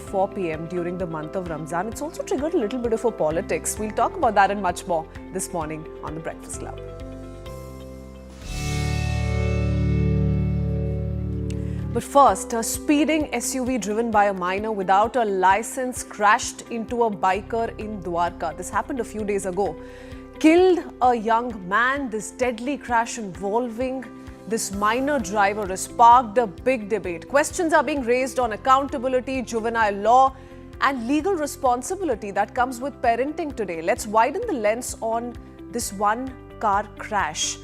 4 p.m. during the month of Ramadan. It's also triggered a little bit of a politics. We'll talk about that and much more this morning on The Breakfast Club. But first, a speeding SUV driven by a minor without a license crashed into a biker in Dwarka. This happened a few days ago. Killed a young man. This deadly crash involving this minor driver has sparked a big debate. Questions are being raised on accountability, juvenile law, and legal responsibility that comes with parenting today. Let's widen the lens on this one car crash,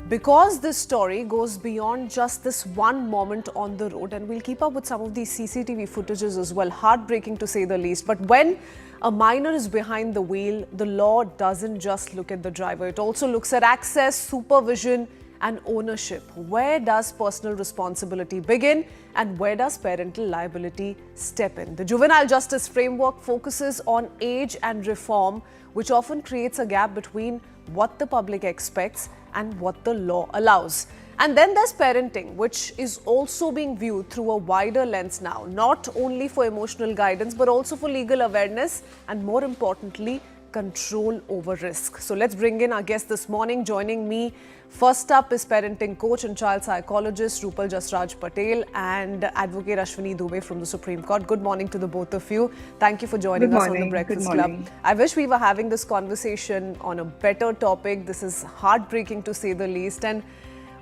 because this story goes beyond just this one moment on the road, and we'll keep up with some of these CCTV footages as well. Heartbreaking to say the least. But when a minor is behind the wheel, the law doesn't just look at the driver. It also looks at access, supervision, and ownership. Where does personal responsibility begin and where does parental liability step in? The juvenile justice framework focuses on age and reform, which often creates a gap between what the public expects and what the law allows. And then there's parenting, which is also being viewed through a wider lens now, not only for emotional guidance, but also for legal awareness and, more importantly, control over risk. So let's bring in our guest this morning. Joining me first up is parenting coach and child psychologist Rupal Jasraj Patel and advocate Ashwini Dubey from the Supreme Court. Good morning to the both of you. Thank you for joining us on the Breakfast Club. I wish we were having this conversation on a better topic. This is heartbreaking to say the least. And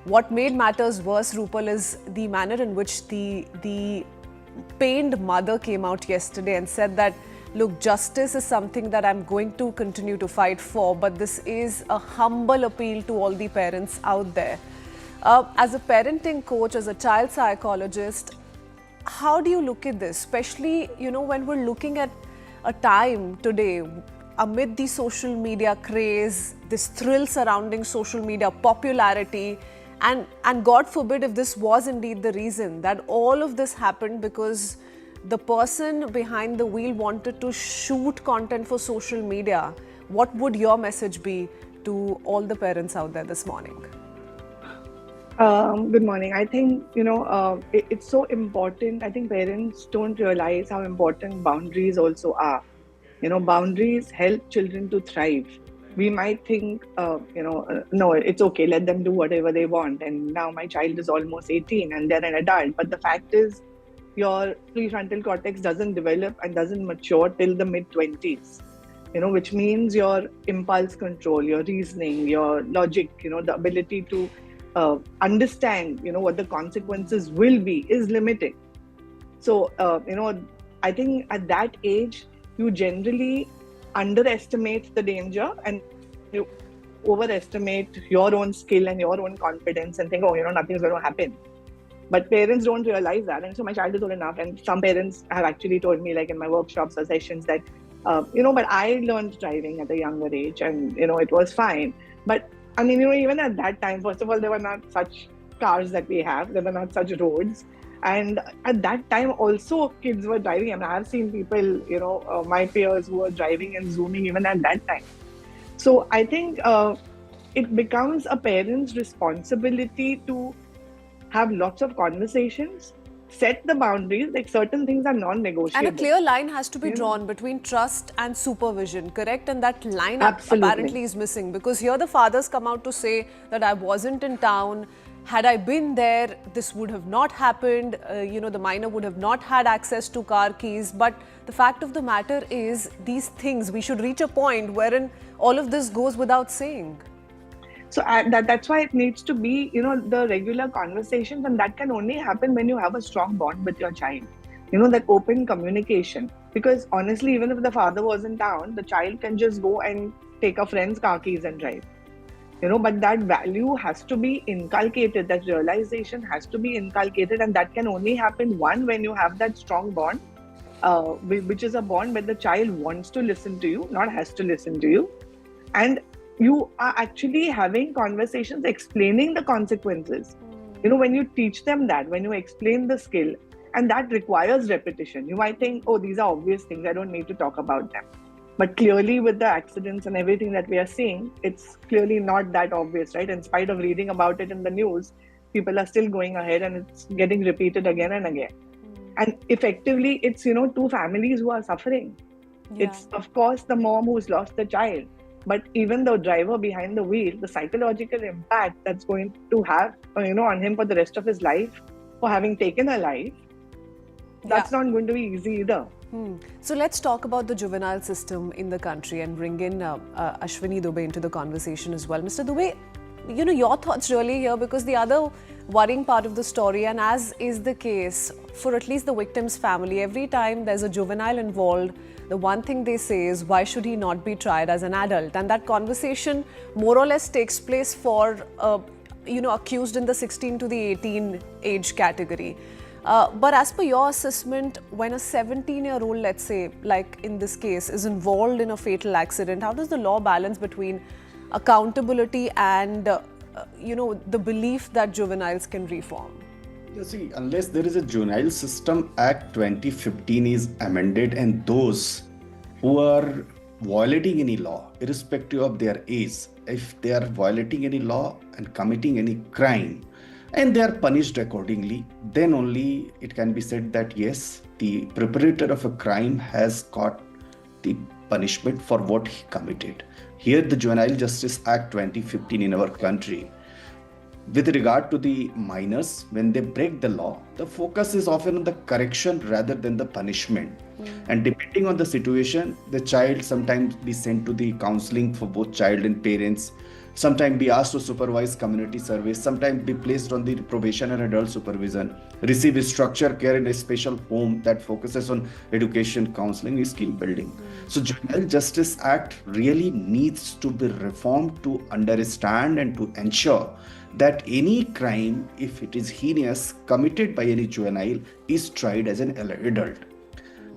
what made matters worse, Rupal, is the manner in which the pained mother came out yesterday and said that, look, justice is something that I'm going to continue to fight for, but this is a humble appeal to all the parents out there. As a parenting coach, as a child psychologist, how do you look at this? Especially, when we're looking at a time today amid the social media craze, this thrill surrounding social media popularity, and God forbid if this was indeed the reason that all of this happened because the person behind the wheel wanted to shoot content for social media. What would your message be to all the parents out there this morning? Good morning. I think, it's so important. I think parents don't realize how important boundaries also are. Boundaries help children to thrive. We might think, no, it's okay, let them do whatever they want. And now my child is almost 18 and they're an adult. But the fact is, your prefrontal cortex doesn't develop and doesn't mature till the mid-20s, which means your impulse control, your reasoning, your logic, the ability to understand, what the consequences will be is limited. So, I think at that age, you generally underestimate the danger and you overestimate your own skill and your own confidence and think, nothing's going to happen. But parents don't realize that. And so my child is old enough, and some parents have actually told me, like in my workshops or sessions, that, but I learned driving at a younger age and, it was fine. But I mean, even at that time, first of all, there were not such cars that we have. There were not such roads. And at that time also kids were driving. I mean, I have seen people, my peers who were driving and zooming even at that time. So I think it becomes a parent's responsibility to have lots of conversations, set the boundaries, like certain things are non-negotiable. And a clear line has to be drawn between trust and supervision, correct? And that line apparently is missing, because here the fathers come out to say that I wasn't in town. Had I been there, this would have not happened. The minor would have not had access to car keys. But the fact of the matter is, these things, we should reach a point wherein all of this goes without saying. So that's why it needs to be, the regular conversations, and that can only happen when you have a strong bond with your child. That open communication. Because honestly, even if the father was in town, the child can just go and take a friend's car keys and drive. But that value has to be inculcated, that realization has to be inculcated, and that can only happen, one, when you have that strong bond, which is a bond where the child wants to listen to you, not has to listen to you. And you are actually having conversations, explaining the consequences. When you teach them that, when you explain the skill, and that requires repetition. You might think, oh, these are obvious things, I don't need to talk about them. But clearly with the accidents and everything that we are seeing, it's clearly not that obvious, right? In spite of reading about it in the news, people are still going ahead and it's getting repeated again and again. And effectively, it's, two families who are suffering. Yeah. It's, of course, the mom who's lost the child, but even the driver behind the wheel, the psychological impact that's going to have, on him for the rest of his life for having taken a life, that's not going to be easy either. So let's talk about the juvenile system in the country and bring in Ashwini Dubey into the conversation as well. Mr. Dubey, your thoughts really here, because the other worrying part of the story, and as is the case for at least the victim's family, every time there's a juvenile involved, the one thing they say is, why should he not be tried as an adult? And that conversation more or less takes place for, accused in the 16 to the 18 age category. But as per your assessment, when a 17-year-old, let's say, like in this case, is involved in a fatal accident, how does the law balance between accountability and, the belief that juveniles can reform? You see, unless there is a Juvenile System Act 2015 is amended, and those who are violating any law, irrespective of their age, if they are violating any law and committing any crime, and they are punished accordingly, then only it can be said that yes, the perpetrator of a crime has got the punishment for what he committed. Here, the Juvenile Justice Act 2015 in our country, with regard to the minors, when they break the law, the focus is often on the correction rather than the punishment. And depending on the situation, the child sometimes be sent to the counseling for both child and parents, sometimes be asked to supervise community service, sometimes be placed on the probation and adult supervision, receive structured care in a special home that focuses on education, counseling, and skill building. So Juvenile Justice Act really needs to be reformed to understand and to ensure that any crime, if it is heinous, committed by any juvenile, is tried as an adult.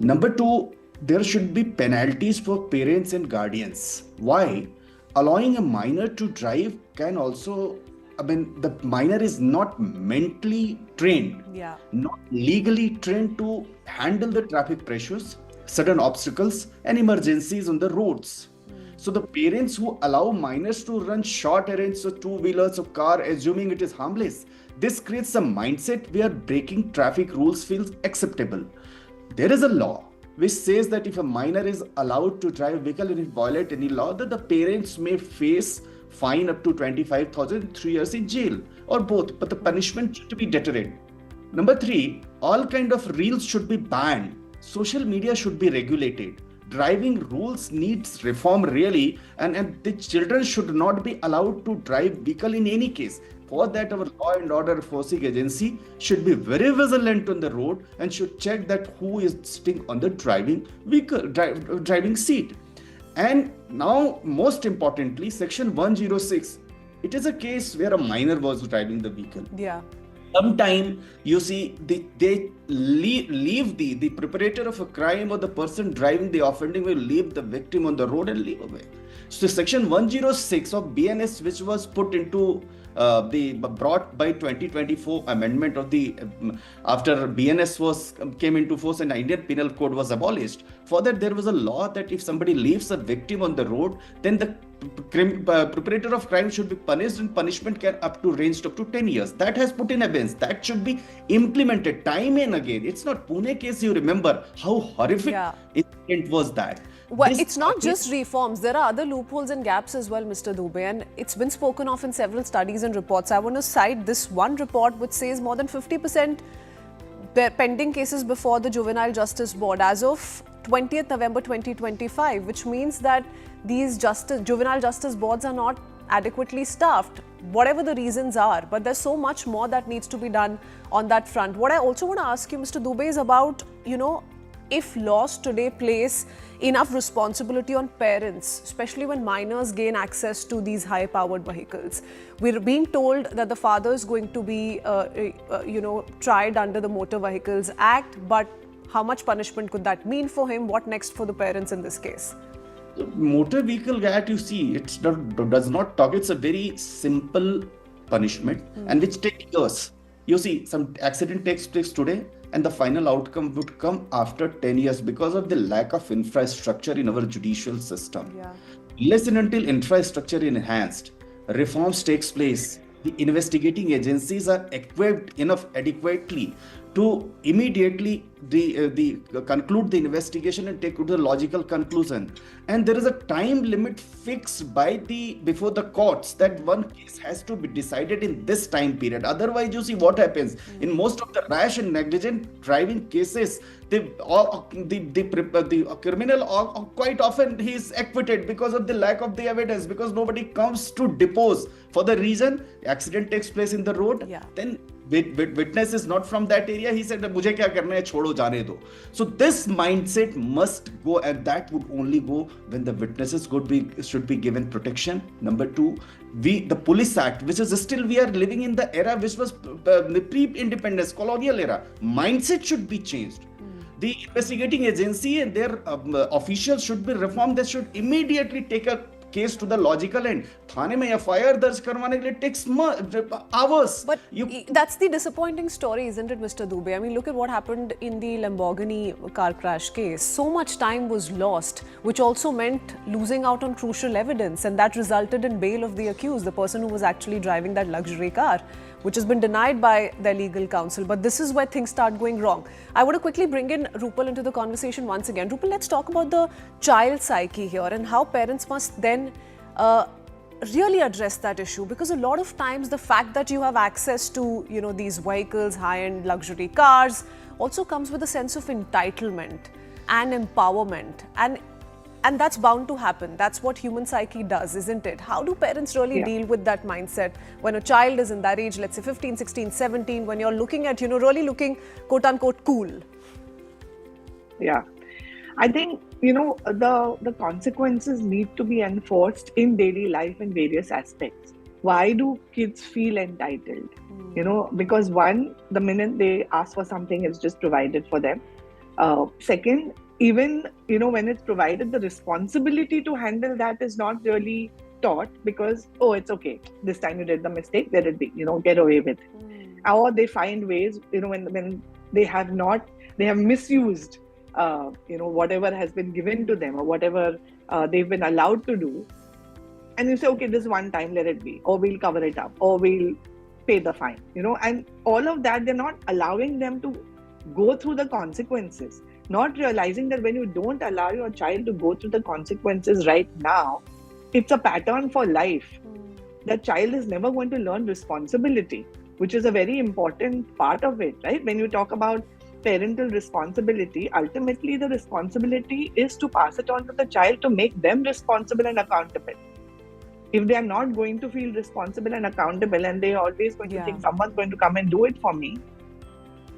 Number two, there should be penalties for parents and guardians. Why? Allowing a minor to drive can also, the minor is not mentally trained, not legally trained to handle the traffic pressures, sudden obstacles, and emergencies on the roads. So the parents who allow minors to run short errands or two-wheelers or car, assuming it is harmless, this creates a mindset where breaking traffic rules feels acceptable. There is a law which says that if a minor is allowed to drive a vehicle and it violates any law, that the parents may face fine up to 25,000, 3 years in jail, or both, but the punishment should be deterrent. Number three, all kind of reels should be banned. Social media should be regulated. Driving rules needs reform really, and the children should not be allowed to drive vehicle in any case. For that, our law and order enforcing agency should be very vigilant on the road and should check that who is sitting on the driving seat. And now, most importantly, Section 106, it is a case where a minor was driving the vehicle. Sometimes you see they leave the perpetrator of a crime or the person driving the offending will leave the victim on the road and leave away. So Section 106 of BNS, which was put into brought by 2024 amendment of the after BNS came into force and the Indian Penal Code was abolished. For that, there was a law that if somebody leaves a victim on the road, then the perpetrator of crime should be punished, and punishment can ranged up to 10 years. That has put in abeyance. That should be implemented time and again. It's not Pune case. You remember how horrific it was that. Well, it's not just reforms. There are other loopholes and gaps as well, Mr. Dubey, and it's been spoken of in several studies and reports. I want to cite this one report which says more than 50% pending cases before the Juvenile Justice Board as of 20th November 2025, which means that these juvenile justice boards are not adequately staffed, whatever the reasons are. But there's so much more that needs to be done on that front. What I also want to ask you, Mr. Dubey, is about, if laws today place enough responsibility on parents, especially when minors gain access to these high-powered vehicles. We're being told that the father is going to be, tried under the Motor Vehicles Act, but how much punishment could that mean for him? What next for the parents in this case? The Motor Vehicle Act, you see, it does not talk. It's a very simple punishment and which takes years. You see, some accident takes place today, and the final outcome would come after 10 years because of the lack of infrastructure in our judicial system. Unless and until infrastructure is enhanced, reforms takes place, the investigating agencies are equipped enough adequately to immediately conclude the investigation and take to the logical conclusion. And there is a time limit fixed before the courts that one case has to be decided in this time period. Otherwise, you see what happens in most of the rash and negligent driving cases. The criminal quite often he is acquitted because of the lack of the evidence, because nobody comes to depose for the reason accident takes place in the road. Then witness is not from that area. He said, "Mujhe kya karna hai, chodo jane do." So this mindset must go, and that would only go when the witnesses should be given protection. Number two, the Police Act, which is still, we are living in the era which was pre-independence, colonial era. Mindset should be changed. The investigating agency and their officials should be reformed. They should immediately take a case to the logical end. Thane mein FIR darj karwane ke liye takes hours. But that's the disappointing story, isn't it, Mr. Dubey? I mean, look at what happened in the Lamborghini car crash case. So much time was lost, which also meant losing out on crucial evidence, and that resulted in bail of the accused, the person who was actually driving that luxury car, which has been denied by their legal counsel. But this is where things start going wrong. I want to quickly bring in Rupal into the conversation once again. Rupal, let's talk about the child psyche here and how parents must then really address that issue, because a lot of times the fact that you have access to, you know, these vehicles, high-end luxury cars, also comes with a sense of entitlement and empowerment, and that's bound to happen. That's what human psyche does, isn't it? How do parents really deal with that mindset when a child is in that age, let's say 15, 16, 17, when you're looking at, you know, really looking quote-unquote cool? Yeah. I think, you know, the consequences need to be enforced in daily life in various aspects. Why do kids feel entitled? You know, because one, the minute they ask for something, it's just provided for them. Second, even, you know, when it's provided, the responsibility to handle that is not really taught, because, oh, it's okay, this time you did the mistake, let it be, you know, get away with it. Or they find ways, you know, when they have misused you know, whatever has been given to them or whatever they've been allowed to do, and you say, okay, this one time, let it be, or we'll cover it up, or we'll pay the fine, you know, and all of that, they're not allowing them to go through the consequences, not realizing that when you don't allow your child to go through the consequences right now, it's a pattern for life. That child is never going to learn responsibility, which is a very important part of it, right? When you talk about parental responsibility, ultimately the responsibility is to pass it on to the child, to make them responsible and accountable. If they are not going to feel responsible and accountable, and they are always going to think someone's going to come and do it for me,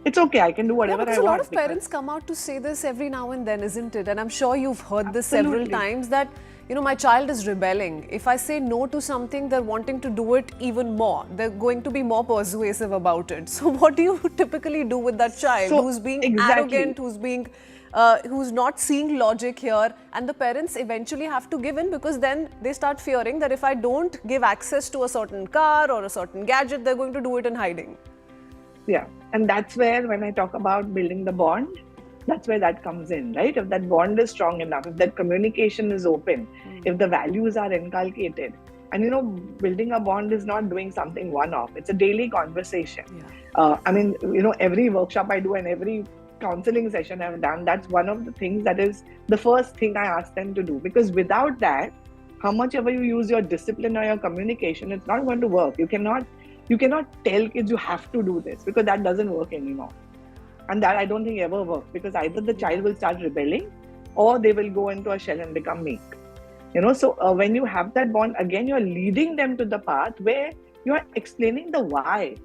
it's okay, I can do whatever I want. A lot of parents come out to say this every now and then, isn't it? And I'm sure you've heard this several times, that, you know, my child is rebelling. If I say no to something, they're wanting to do it even more. They're going to be more persuasive about it. So what do you typically do with that child who's being arrogant, who's not seeing logic here, and the parents eventually have to give in, because then they start fearing that if I don't give access to a certain car or a certain gadget, they're going to do it in hiding. Yeah, and that's where, when I talk about building the bond, that's where that comes in, right? If that bond is strong enough, if that communication is open, if the values are inculcated, and, you know, building a bond is not doing something one-off. It's a daily conversation. I mean, you know, every workshop I do and every counseling session I've done, that's one of the things that is the first thing I ask them to do. Because without that, how much ever you use your discipline or your communication, it's not going to work. You cannot tell kids you have to do this, because that doesn't work anymore. And that, I don't think, ever works, because either the child will start rebelling or they will go into a shell and become meek. You know, so when you have that bond, again, you're leading them to the path where you're explaining the why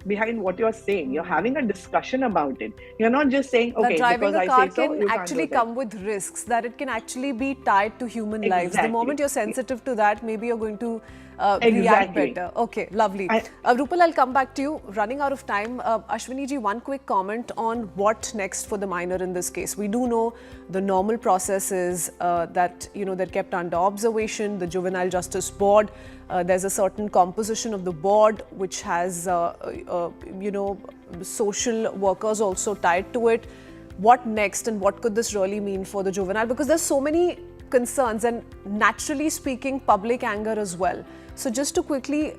behind what you're saying. You're having a discussion about it. You're not just saying, okay, because I say so, you can't do that. Driving a car can actually come with risks, that it can actually be tied to human lives. The moment you're sensitive to that, maybe you're going to react better. Okay, lovely. Rupal, I'll come back to you. Running out of time. Ashwini ji, one quick comment on what next for the minor in this case. We do know the normal process is that, you know, they're kept under observation, the Juvenile Justice Board. There's a certain composition of the board which has, you know, social workers also tied to it. What next, and what could this really mean for the juvenile? Because there's so many concerns, and naturally speaking, public anger as well. So just to quickly,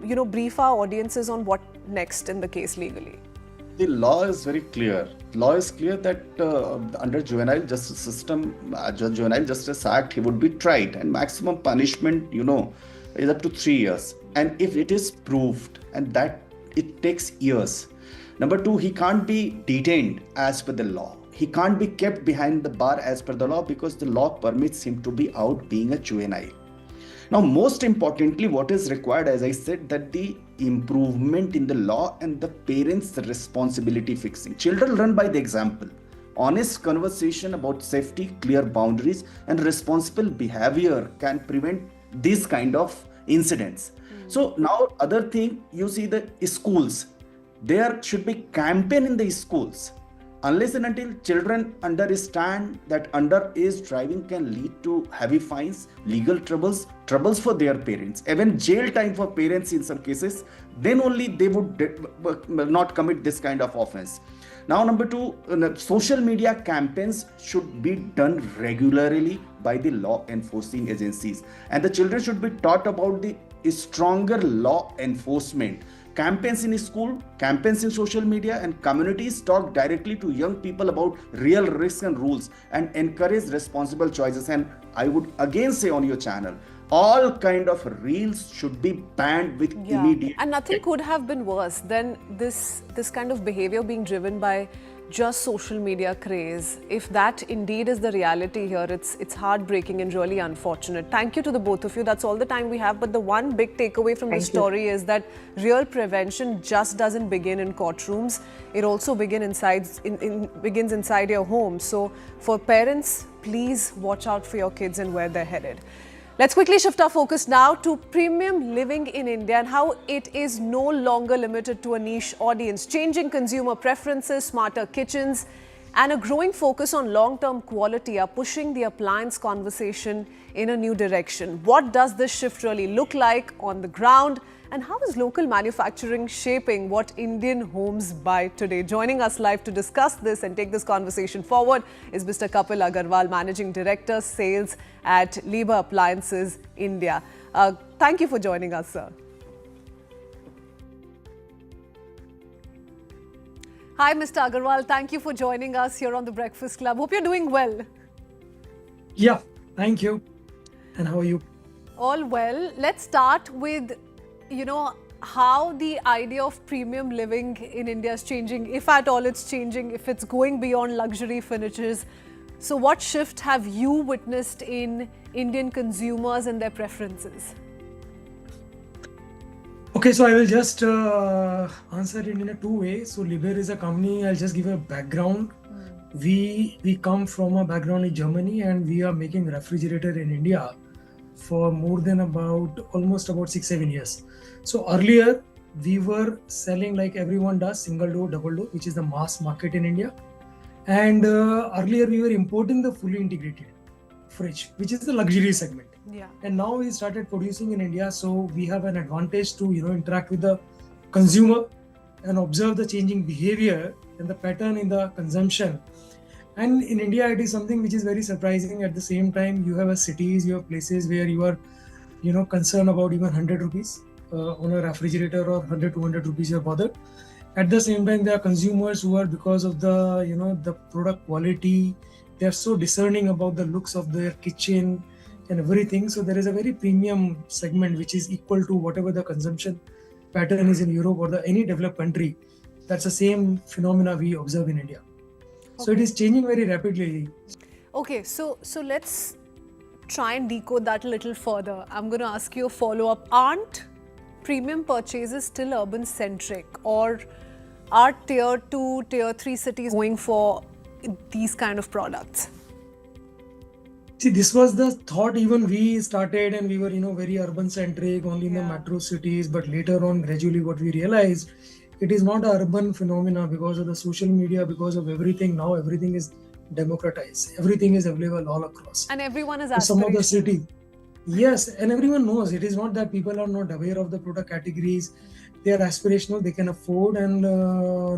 you know, brief our audiences on what next in the case legally. The law is very clear. Law is clear that under Juvenile Justice System, Juvenile Justice Act, he would be tried, and maximum punishment, is up to 3 years. And if it is proved, and that it takes years. Number two, he can't be detained as per the law. He can't be kept behind the bar as per the law because the law permits him to be out being a juvenile. Now, most importantly, what is required, as I said, that the improvement in the law and the parents' responsibility fixing. Children learn by the example. Honest conversation about safety, clear boundaries, and responsible behavior can prevent these kind of incidents. So now, other thing, you see the schools. There should be campaign in the schools. Unless and until children understand that underage driving can lead to heavy fines, legal troubles for their parents, even jail time for parents in some cases, then only they would not commit this kind of offense. Now, number two, social media campaigns should be done regularly by the law enforcing agencies, and the children should be taught about the stronger law enforcement. Campaigns in school, campaigns in social media, and communities talk directly to young people about real risks and rules and encourage responsible choices. And I would again say on your channel, all kind of reels should be banned with immediate. And nothing could have been worse than this kind of behavior being driven by just social media craze. If that indeed is the reality here, it's heartbreaking and really unfortunate. Thank you to the both of you. That's all the time we have. But the one big takeaway from this story is that real prevention just doesn't begin in courtrooms. It also begins inside your home. So for parents, please watch out for your kids and where they're headed. Let's quickly shift our focus now to premium living in India and how it is no longer limited to a niche audience. Changing consumer preferences, smarter kitchens, and a growing focus on long-term quality are pushing the appliance conversation in a new direction. What does this shift really look like on the ground? And how is local manufacturing shaping what Indian homes buy today? Joining us live to discuss this and take this conversation forward is Mr. Kapil Agarwal, Managing Director, Sales at Liva Appliances, India. Thank you for joining us, sir. Hi, Mr. Agarwal. Thank you for joining us here on the Breakfast Club. Hope you're doing well. Yeah, thank you. And how are you? All well. Let's start with how the idea of premium living in India is changing, if at all it's changing, if it's going beyond luxury finishes. So what shift have you witnessed in Indian consumers and their preferences? Okay, so I will just answer it in a two ways. So Liber is a company, I'll just give a background. We come from a background in Germany and we are making refrigerator in India for more than almost about 6-7 years. So earlier we were selling like everyone does, single door, double door, which is the mass market in India. And earlier we were importing the fully integrated fridge, which is the luxury segment. Yeah. And now we started producing in India, so we have an advantage to interact with the consumer and observe the changing behavior and the pattern in the consumption. And in India, it is something which is very surprising. At the same time, you have cities, you have places where you are, concerned about even 100 rupees on a refrigerator, or 100, 200 rupees you are bothered. At the same time, there are consumers who are, because of the, the product quality, they are so discerning about the looks of their kitchen and everything. So there is a very premium segment which is equal to whatever the consumption pattern is in Europe or any developed country. That's the same phenomena we observe in India. So it is changing very rapidly. Okay, so let's try and decode that a little further. I'm going to ask you a follow-up. Aren't premium purchases still urban-centric, or are tier 2, tier 3 cities going for these kind of products? See, this was the thought even we started, and we were, very urban-centric, only in the metro cities. But later on, gradually what we realized, it is not an urban phenomena because of the social media, because of everything. Now everything is democratized. Everything is available all across. And everyone is aspirational. Some of the city. Yes, and everyone knows. It is not that people are not aware of the product categories. They are aspirational, they can afford, and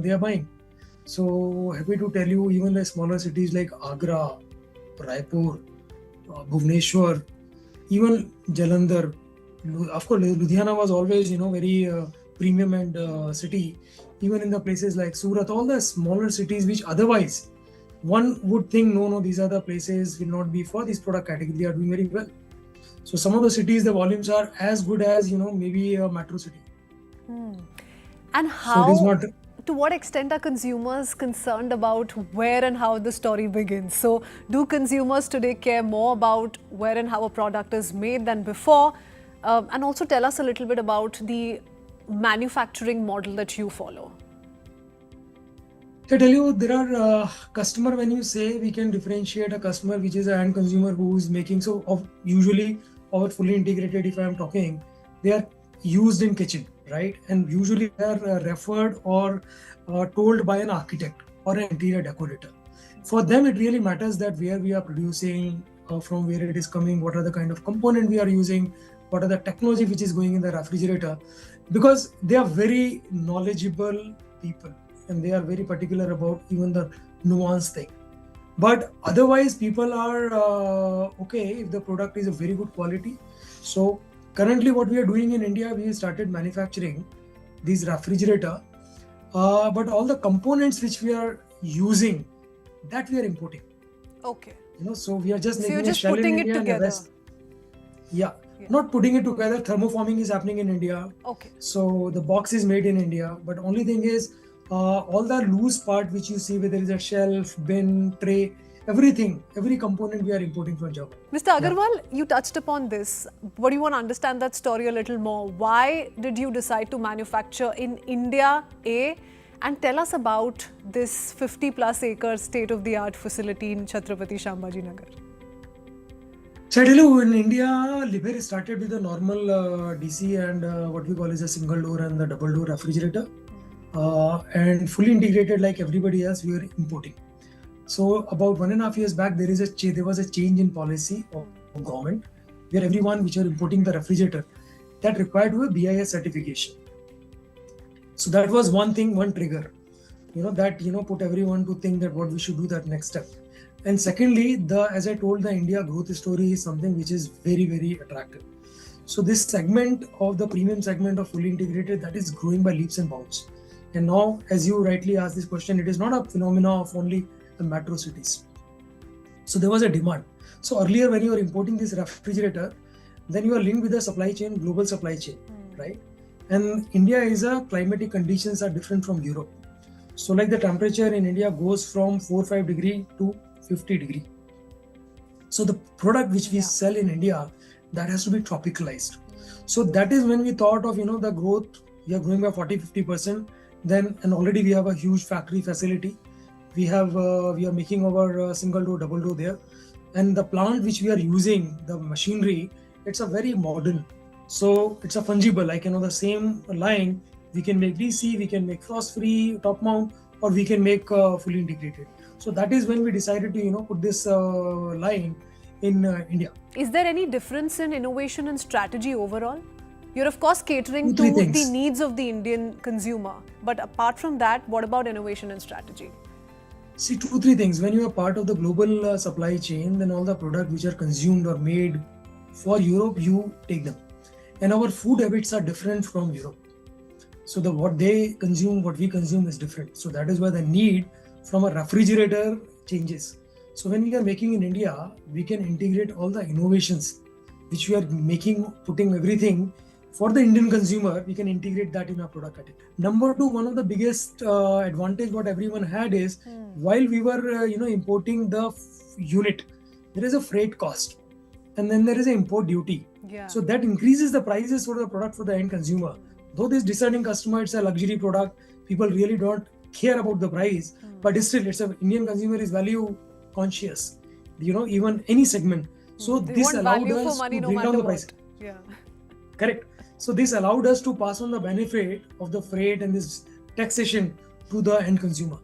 they are buying. So happy to tell you, even the smaller cities like Agra, Raipur, Bhubaneswar, even Jalandhar. Of course, Ludhiana was always, very premium and city. even in the places like Surat, all the smaller cities which otherwise one would think, no, these are the places will not be for this product category, they are doing very well. So some of the cities, the volumes are as good as, maybe a metro city. And So it is not... to what extent are consumers concerned about where and how the story begins? So do consumers today care more about where and how a product is made than before? And also tell us a little bit about the manufacturing model that you follow. I tell you, there are customer, when you say we can differentiate a customer which is an end consumer who is making, usually our fully integrated, if I am talking, they are used in kitchen, right? And usually they are referred or told by an architect or an interior decorator. For them, it really matters that where we are producing, from where it is coming, what are the kind of component we are using, what are the technology which is going in the refrigerator, because they are very knowledgeable people and they are very particular about even the nuance thing. But otherwise, people are okay if the product is a very good quality. So currently what we are doing in India, we started manufacturing these refrigerator, but all the components which we are using, that we are importing. Okay. So we are just making you're just a shell in putting India it and the together. rest. Yeah, not putting it together. Thermoforming is happening in India. Okay. So the box is made in India, but only thing is all the loose part which you see, whether it's a shelf, bin, tray, everything, every component we are importing from Japan. Mr. Agarwal, you touched upon this, but you want to understand that story a little more. Why did you decide to manufacture in India, A? And tell us about this 50 plus acre state-of-the-art facility in Chhatrapati Sambhaji Nagar. So I tell you, in India, Liver started with a normal DC and what we call is a single door and the double door refrigerator. And fully integrated like everybody else, we were importing. So about 1.5 years back, there was a change in policy of government where everyone which are importing the refrigerator, that required a BIS certification. So that was one thing, one trigger, that put everyone to think that what we should do that next step. And secondly, as I told, the India growth story is something which is very, very attractive. So this segment of the premium segment of fully integrated, that is growing by leaps and bounds. And now, as you rightly asked this question, it is not a phenomenon of only the metro cities. So there was a demand. So earlier when you were importing this refrigerator, then you are linked with the supply chain, global supply chain, right? And India climatic conditions are different from Europe. So like the temperature in India goes from 4-5 degree to 50 degree. So the product which we sell in India, that has to be tropicalized. So that is when we thought of, the growth, we are growing by 40-50%. Then, and already we have a huge factory facility. We are making our single door, double door there. And the plant which we are using, the machinery, it's a very modern. So it's a fungible, like, the same line, we can make DC, we can make frost-free, top mount, or we can make fully integrated. So that is when we decided to, put this line in India. Is there any difference in innovation and strategy overall? You're of course catering to the needs of the Indian consumer. But apart from that, what about innovation and strategy? See, 2-3 things. When you are part of the global supply chain, then all the products which are consumed or made for Europe, you take them. And our food habits are different from Europe. So what they consume, what we consume is different. So that is why the need from a refrigerator changes. So when we are making in India, we can integrate all the innovations which we are making, putting everything for the Indian consumer, we can integrate that in our product category. Number 2, one of the biggest advantage what everyone had is while we were importing the unit, there is a freight cost and then there is an import duty. So that increases the prices for the product for the end consumer. Though this discerning customer, it's a luxury product, people really don't care about the price, but still it's an Indian consumer is value conscious, even any segment. So this allowed us to bring down the price. Correct. So this allowed us to pass on the benefit of the freight and this taxation to the end consumer.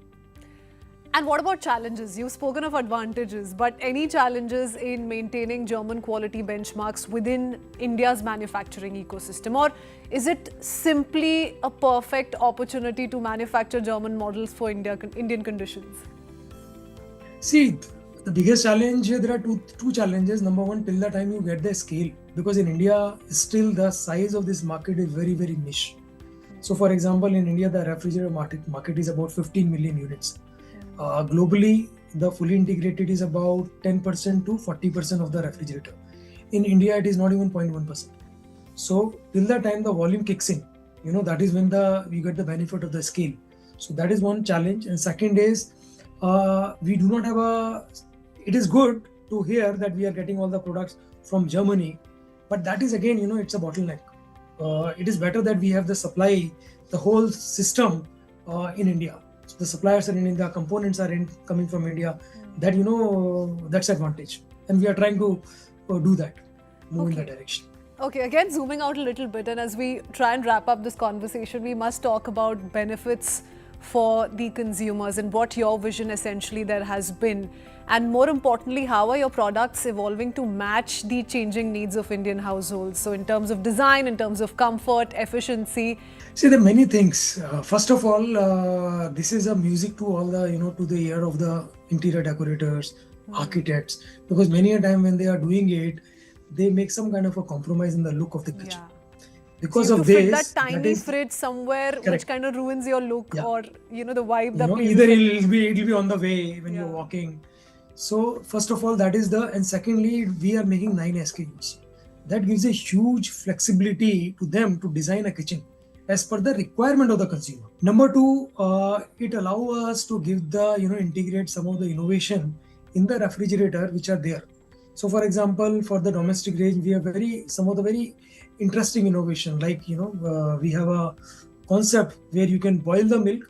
And what about challenges? You've spoken of advantages, but any challenges in maintaining German quality benchmarks within India's manufacturing ecosystem? Or is it simply a perfect opportunity to manufacture German models for Indian conditions? See, the biggest challenge, there are two challenges. Number 1, till the time you get the scale, because in India, still the size of this market is very, very niche. So for example, in India, the refrigerator market is about 15 million units. Globally, the fully integrated is about 10% to 40% of the refrigerator. In India, it is not even 0.1%. So till the time the volume kicks in, that is when we get the benefit of the scale. So that is one challenge. And second is, we do not have it is good to hear that we are getting all the products from Germany, but that is again, it's a bottleneck. It is better that we have the supply, the whole system in India. So the suppliers are in India, components are coming from India. That, that's advantage. And we are trying to do that, move in that direction. Okay, again, zooming out a little bit, and as we try and wrap up this conversation, we must talk about benefits for the consumers and what your vision essentially there has been. And more importantly, how are your products evolving to match the changing needs of Indian households? So in terms of design, in terms of comfort, efficiency. See, there are many things. First of all, this is a music to all the, to the ear of the interior decorators, architects, because many a time when they are doing it, they make some kind of a compromise in the look of the kitchen. Yeah. Because so of fit this, that tiny fridge somewhere, correct, which kind of ruins your look, or the vibe that either it'll be on the way when you're walking. So first of all, that is and secondly, we are making 9 SKUs. That gives a huge flexibility to them to design a kitchen as per the requirement of the consumer. Number 2, it allows us to give integrate some of the innovation in the refrigerator which are there. So for example, for the domestic range, we have some of the very interesting innovation, like, we have a concept where you can boil the milk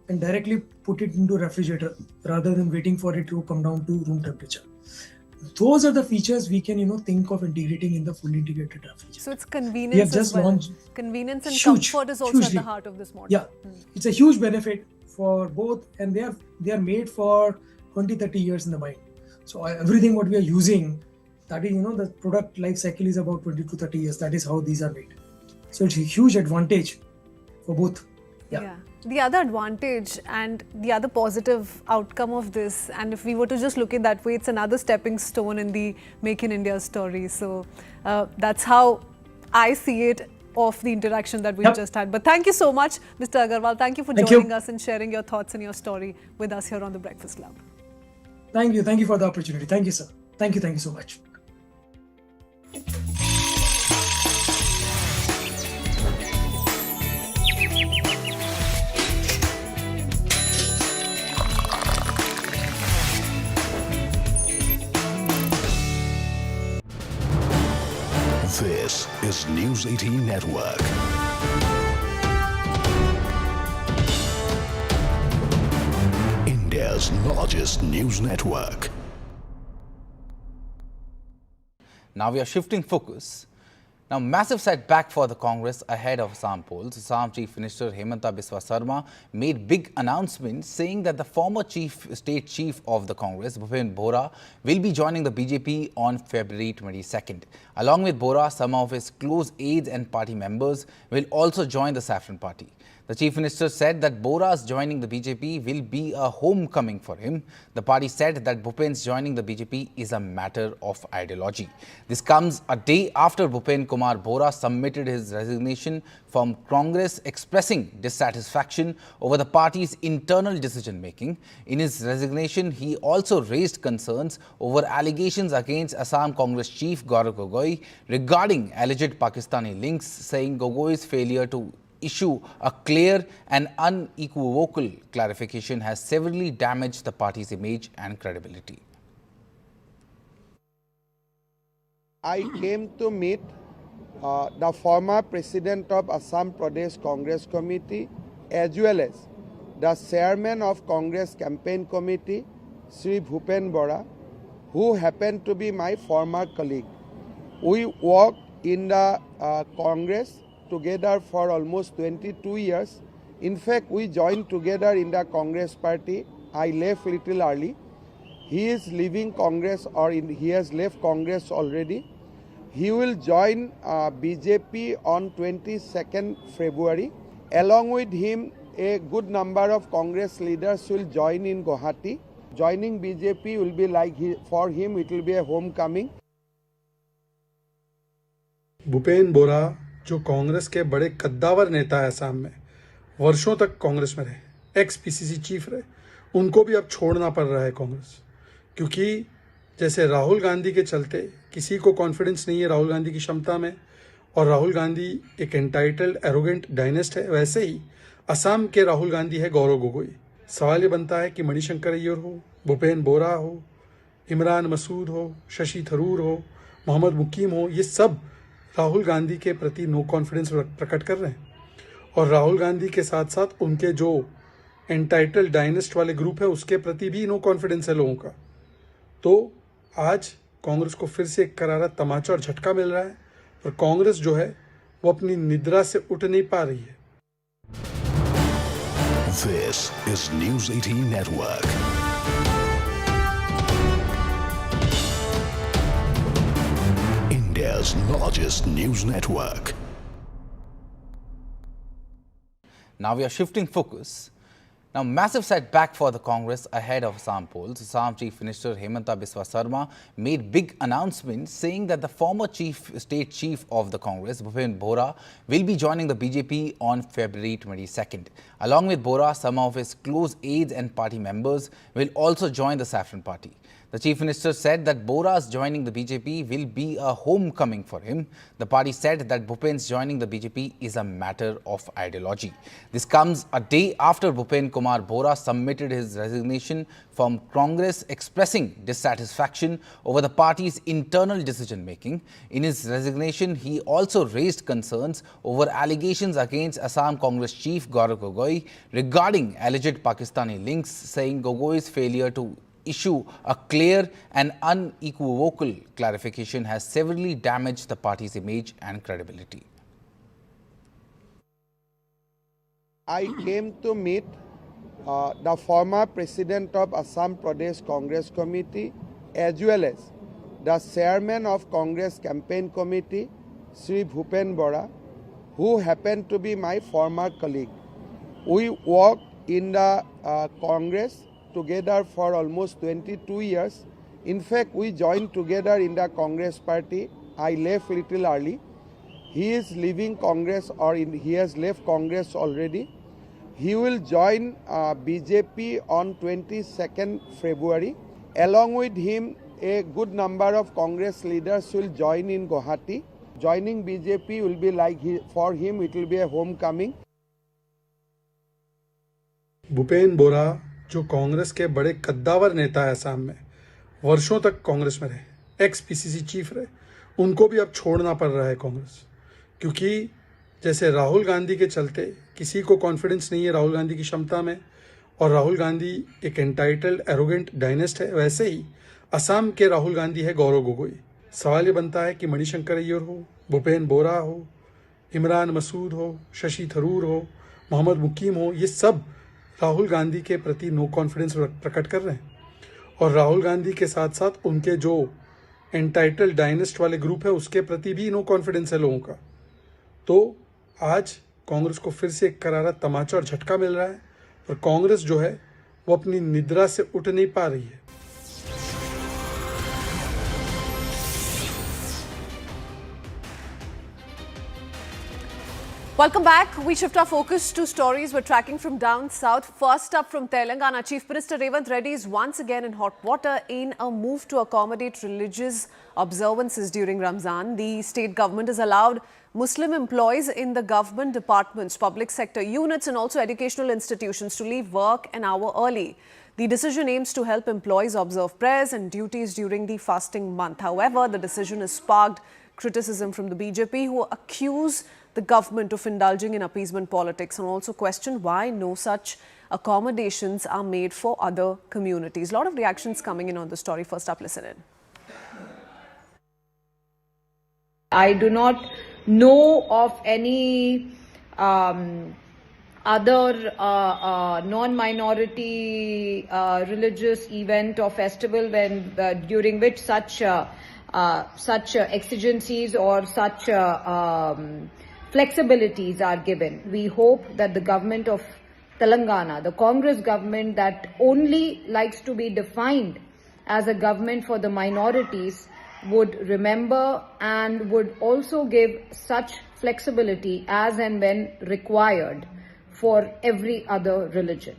and directly put it into refrigerator rather than waiting for it to come down to room temperature. Those are the features we can, think of integrating in the fully integrated refrigerator. So it's convenience. We have just launched. Convenience and comfort is also at the heart of this model. Yeah, it's a huge benefit for both, and they are made for 20-30 years in the mind. So everything what we are using, that is, the product life cycle is about 20 to 30 years. That is how these are made. So it's a huge advantage for both. Yeah. The other advantage and the other positive outcome of this, and if we were to just look at that way, it's another stepping stone in the Make in India story. So that's how I see it of the interaction that we've just had. But thank you so much, Mr. Agarwal. Thank you for joining us and sharing your thoughts and your story with us here on The Breakfast Club. Thank you for the opportunity. Thank you, sir. Thank you so much. This is News 18 Network. India's largest news network. Now we are shifting focus. Now, massive setback for the Congress ahead of Assam polls. Assam Chief Minister Hemanta Biswa Sarma made big announcements saying that the former state chief of the Congress, Bhupen Bora, will be joining the BJP on February 22nd. Along with Bora, some of his close aides and party members will also join the Saffron Party. The Chief Minister said that Bora's joining the BJP will be a homecoming for him. The party said that Bhupen's joining the BJP is a matter of ideology. This comes a day after Bhupen Kumar Bora submitted his resignation from Congress, expressing dissatisfaction over the party's internal decision-making. In his resignation, he also raised concerns over allegations against Assam Congress Chief Gaurav Gogoi regarding alleged Pakistani links, saying Gogoi's failure to issue a clear and unequivocal clarification has severely damaged the party's image and credibility. I came to meet the former president of Assam Pradesh Congress Committee as well as the chairman of Congress Campaign Committee, Sri Bhupen Bora, who happened to be my former colleague. We worked in the Congress together for almost 22 years. In fact, we joined together in the Congress party. I left a little early. He is leaving Congress, or he has left Congress already. He will join BJP on 22nd February. Along with him, a good number of Congress leaders will join in Guwahati. Joining BJP will be like, for him, it will be a homecoming. Bhupen Bora जो कांग्रेस के बड़े कद्दावर नेता है असम में, वर्षों तक कांग्रेस में रहे, एक्स पीसीसी चीफ रहे, उनको भी अब छोड़ना पड़ रहा है कांग्रेस। क्योंकि जैसे राहुल गांधी के चलते किसी को कॉन्फिडेंस नहीं है राहुल गांधी की क्षमता में, और राहुल गांधी एक एंटाइटल्ड एरोगेंट डायनेस्ट है, वैसे ही असम के राहुल गांधी है गौरव गोगोई। सवाल ये बनता है कि मणिशंकर अय्यर हो, भूपेन बोरा हो, इमरान मसूद हो, शशि थरूर हो, मोहम्मद मुकीम हो, ये सब राहुल गांधी के प्रति नो कॉन्फिडेंस प्रकट कर रहे हैं। और राहुल गांधी के साथ साथ उनके जो एंटाइटल्ड डायनेस्ट वाले ग्रुप है उसके प्रति भी नो कॉन्फिडेंस है लोगों का। तो आज कांग्रेस को फिर से एक करारा तमाचा और झटका मिल रहा है, और कांग्रेस जो है वो अपनी निद्रा से उठ नहीं पा रही है। This is News 18 Network. India's largest news network. Now we are shifting focus. Now, massive setback for the Congress ahead of Assam polls. Assam Chief Minister Hemanta Biswa Sarma made big announcements saying that the former state chief of the Congress, Bhupen Bora, will be joining the BJP on February 22nd. Along with Bora, some of his close aides and party members will also join the Saffron Party. The Chief Minister said that Bora's joining the BJP will be a homecoming for him. The party said that Bhupen's joining the BJP is a matter of ideology. This comes a day after Bhupen Kumar Bora submitted his resignation from Congress, expressing dissatisfaction over the party's internal decision-making. In his resignation, he also raised concerns over allegations against Assam Congress chief Gaurav Gogoi regarding alleged Pakistani links, saying Gogoi's failure to issue a clear and unequivocal clarification has severely damaged the party's image and credibility. I came to meet the former president of Assam Pradesh Congress Committee as well as the chairman of Congress Campaign Committee, Sri Bhupen Bora, who happened to be my former colleague. We worked in the Congress together for almost 22 years. In fact, we joined together in the Congress party. I left little early. He is leaving Congress, or he has left Congress already. He will join BJP on 22nd February. Along with him, a good number of Congress leaders will join in Guwahati. Joining BJP will be like, for him, it will be a homecoming. Bhupen बोरा जो कांग्रेस के बड़े कद्दावर नेता है असम में, वर्षों तक कांग्रेस में रहे, एक्स पीसीसी चीफ रहे, उनको भी अब छोड़ना पड़ रहा है कांग्रेस। क्योंकि जैसे राहुल गांधी के चलते किसी को कॉन्फिडेंस नहीं है राहुल गांधी की क्षमता में, और राहुल गांधी एक एंटाइटल्ड एरोगेंट डायनेस्ट है, वैसे ही असम के राहुल गांधी है गौरव गोगोई। सवाल ये बनता है कि मणिशंकर अय्यर हो, भूपेन बोरा हो, इमरान मसूद हो, शशि थरूर हो, मोहम्मद मुकीम हो, ये सब राहुल गांधी के प्रति नो कॉन्फिडेंस प्रकट कर रहे हैं। और राहुल गांधी के साथ साथ उनके जो एंटाइटल्ड डायनेस्ट वाले ग्रुप है उसके प्रति भी नो कॉन्फिडेंस है लोगों का। तो आज कांग्रेस को फिर से एक करारा तमाचा और झटका मिल रहा है, और कांग्रेस जो है वो अपनी निद्रा से उठ नहीं पा रही है। Welcome back. We shift our focus to stories we're tracking from down south. First up from Telangana, Chief Minister Revant Reddy is once again in hot water in a move to accommodate religious observances during Ramadan. The state government has allowed Muslim employees in the government departments, public sector units and also educational institutions to leave work an hour early. The decision aims to help employees observe prayers and duties during the fasting month. However, the decision has sparked criticism from the BJP, who accuse the government of indulging in appeasement politics and also question why no such accommodations are made for other communities. A lot of reactions coming in on the story. First up, listen in. I do not know of any other non-minority religious event or festival when during which such exigencies or such flexibilities are given. We hope that the government of Telangana, the Congress government that only likes to be defined as a government for the minorities, would remember and would also give such flexibility as and when required for every other religion.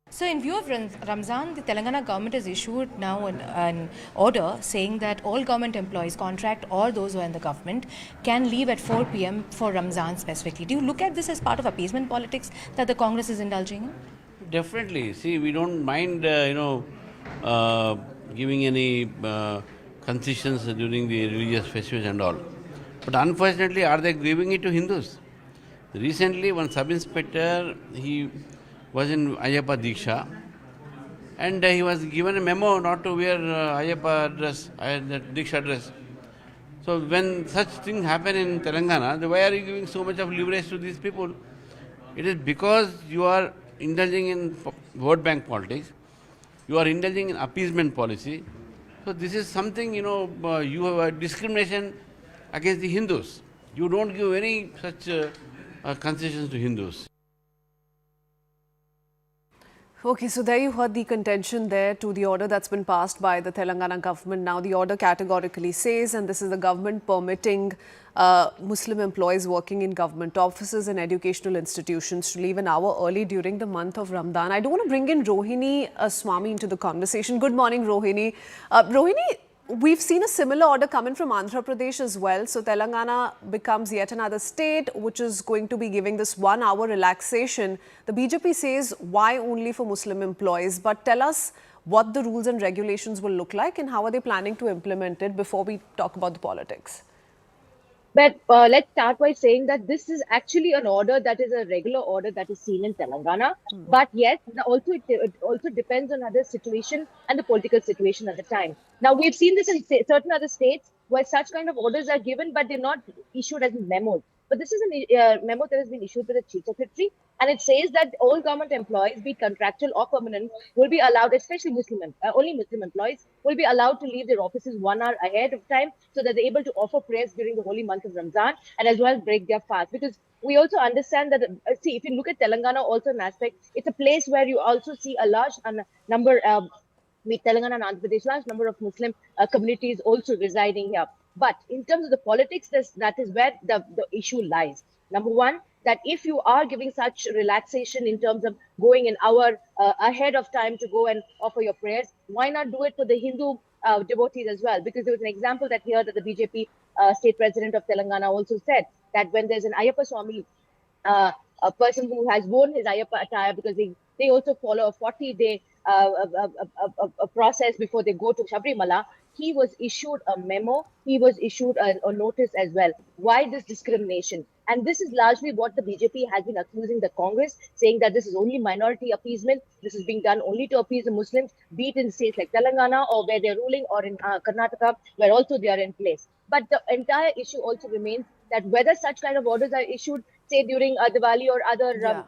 So in view of Ramzan, the Telangana government has issued now an order saying that all government employees, contract or those who are in the government, can leave at 4 p.m. for Ramzan specifically. Do you look at this as part of appeasement politics that the Congress is indulging in? Definitely. See, we don't mind, giving any concessions during the religious festivals and all. But unfortunately, are they giving it to Hindus? Recently, one sub-inspector, he was in Ayyappa Diksha, and he was given a memo not to wear Ayyappa dress, Diksha dress. So when such things happen in Telangana, then why are you giving so much of leverage to these people? It is because you are indulging in vote bank politics, you are indulging in appeasement policy. So this is something, you have a discrimination against the Hindus. You don't give any such concessions to Hindus. Okay, so there you heard the contention there to the order that's been passed by the Telangana government. Now the order categorically says, and this is the government permitting Muslim employees working in government offices and educational institutions to leave an hour early during the month of Ramadan. I do want to bring in Rohini Swami into the conversation. Good morning, Rohini. Rohini, we've seen a similar order come in from Andhra Pradesh as well. So Telangana becomes yet another state which is going to be giving this 1 hour relaxation. The BJP says why only for Muslim employees? But tell us what the rules and regulations will look like and how are they planning to implement it before we talk about the politics. But let's start by saying that this is actually an order that is a regular order that is seen in Telangana. But yes, it also depends on other situation and the political situation at the time. Now, we've seen this in certain other states where such kind of orders are given, but they're not issued as memos. But this is a memo that has been issued by the Chief Secretary, and it says that all government employees, be it contractual or permanent, will be allowed, especially only Muslim employees, will be allowed to leave their offices 1 hour ahead of time so that they're able to offer prayers during the holy month of Ramadan and as well break their fast. Because we also understand that, if you look at Telangana also an aspect, it's a place where you also see a large number with Telangana and Andhra Pradesh, large number of Muslim communities also residing here. But in terms of the politics, that is where the issue lies. Number one, that if you are giving such relaxation in terms of going an hour ahead of time to go and offer your prayers, why not do it for the Hindu devotees as well? Because there was an example that here that the BJP state president of Telangana also said that when there's an Ayyappa Swami, a person who has worn his Ayyappa attire, because they also follow a 40-day process before they go to Sabarimala, he was issued a memo, he was issued a notice as well. Why this discrimination? And this is largely what the BJP has been accusing the Congress, saying that this is only minority appeasement, this is being done only to appease the Muslims, be it in states like Telangana or where they're ruling, or in Karnataka, where also they are in place. But the entire issue also remains that whether such kind of orders are issued, say during Diwali or other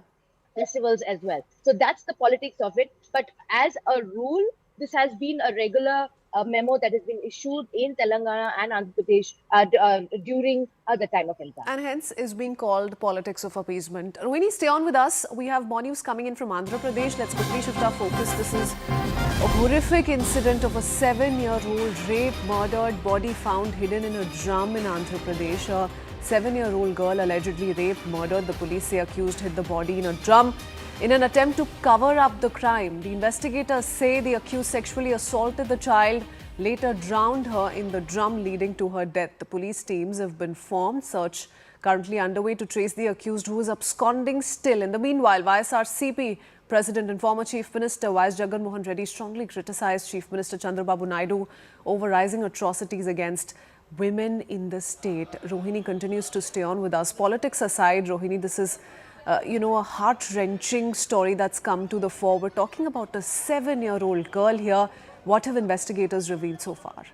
festivals as well. So that's the politics of it. But as a rule, this has been a regular memo that has been issued in Telangana and Andhra Pradesh during the time of Ramadan. And hence is being called politics of appeasement. Rohini, stay on with us. We have more news coming in from Andhra Pradesh. Let's quickly shift our focus. This is a horrific incident of a 7-year-old raped, murdered, body found hidden in a drum in Andhra Pradesh. A 7-year-old girl allegedly raped, murdered. The police say accused hid the body in a drum in an attempt to cover up the crime. The investigators say the accused sexually assaulted the child, later drowned her in the drum, leading to her death. The police teams have been formed. Search currently underway to trace the accused, who is absconding still. In the meanwhile, YSRCP President and former Chief Minister Y.S. Jagan Mohan Reddy strongly criticized Chief Minister Chandrababu Naidu over rising atrocities against women in the state. Rohini continues to stay on with us. Politics aside, Rohini, this is a heart-wrenching story that's come to the fore. We're talking about a 7-year-old girl here. What have investigators revealed so far?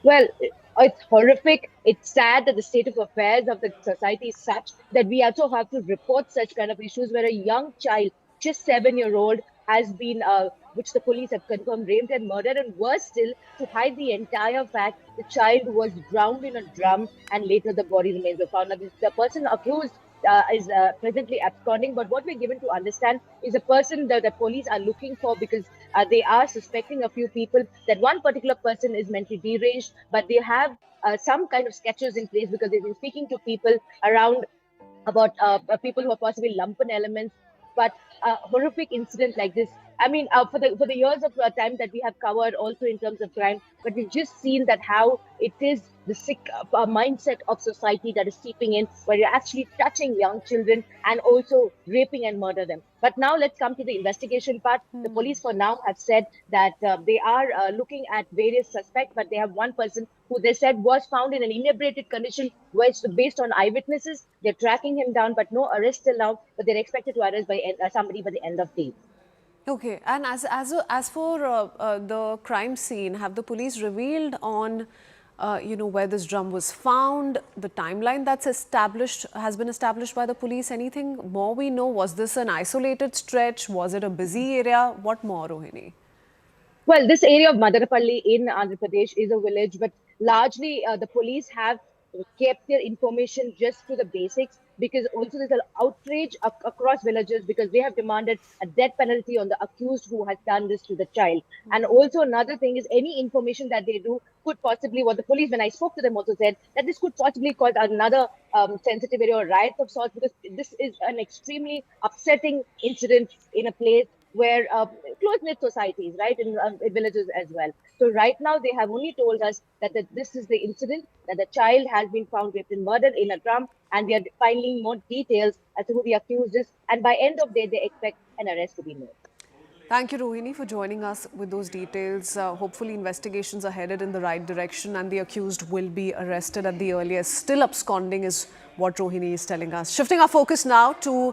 Well, it's horrific. It's sad that the state of affairs of the society is such that we also have to report such kind of issues where a young child, just 7-year-old, has been, which the police have confirmed, raped and murdered, and worse still, to hide the entire fact, the child was drowned in a drum and later the body remains were found. Now, the person accused is presently absconding. But what we're given to understand is a person that the police are looking for, because they are suspecting a few people that one particular person is mentally deranged, but they have some kind of sketches in place because they've been speaking to people around about people who are possibly lumpen elements. But a horrific incident like this, I mean, for the years of time that we have covered, also in terms of crime, but we've just seen that how it is the sick mindset of society that is seeping in, where you're actually touching young children and also raping and murder them. But now let's come to the investigation part. The police for now have said that they are looking at various suspects, but they have one person who they said was found in an inebriated condition, which based on eyewitnesses, they're tracking him down, but no arrest till now, but they're expected to arrest by somebody by the end of day. Okay, and as for the crime scene, have the police revealed on where this drum was found, the timeline that's has been established by the police? Anything more we know? Was this an isolated stretch? Was it a busy area? What more, Rohini? Well, this area of Madarapalli in Andhra Pradesh is a village, but largely the police have kept their information just to the basics, because also there's an outrage across villages because they have demanded a death penalty on the accused who has done this to the child. And also another thing is any information that they do could possibly, what the police, when I spoke to them, also said that this could possibly cause another sensitive area or riot of sorts, because this is an extremely upsetting incident in a place where close-knit societies, right, in villages as well. So right now they have only told us that this is the incident, that the child has been found raped and murdered in a drum, and they are finding more details as to who the accused is. And by end of day, they expect an arrest to be made. Thank you, Rohini, for joining us with those details. Hopefully investigations are headed in the right direction and the accused will be arrested at the earliest. Still absconding is what Rohini is telling us. Shifting our focus now to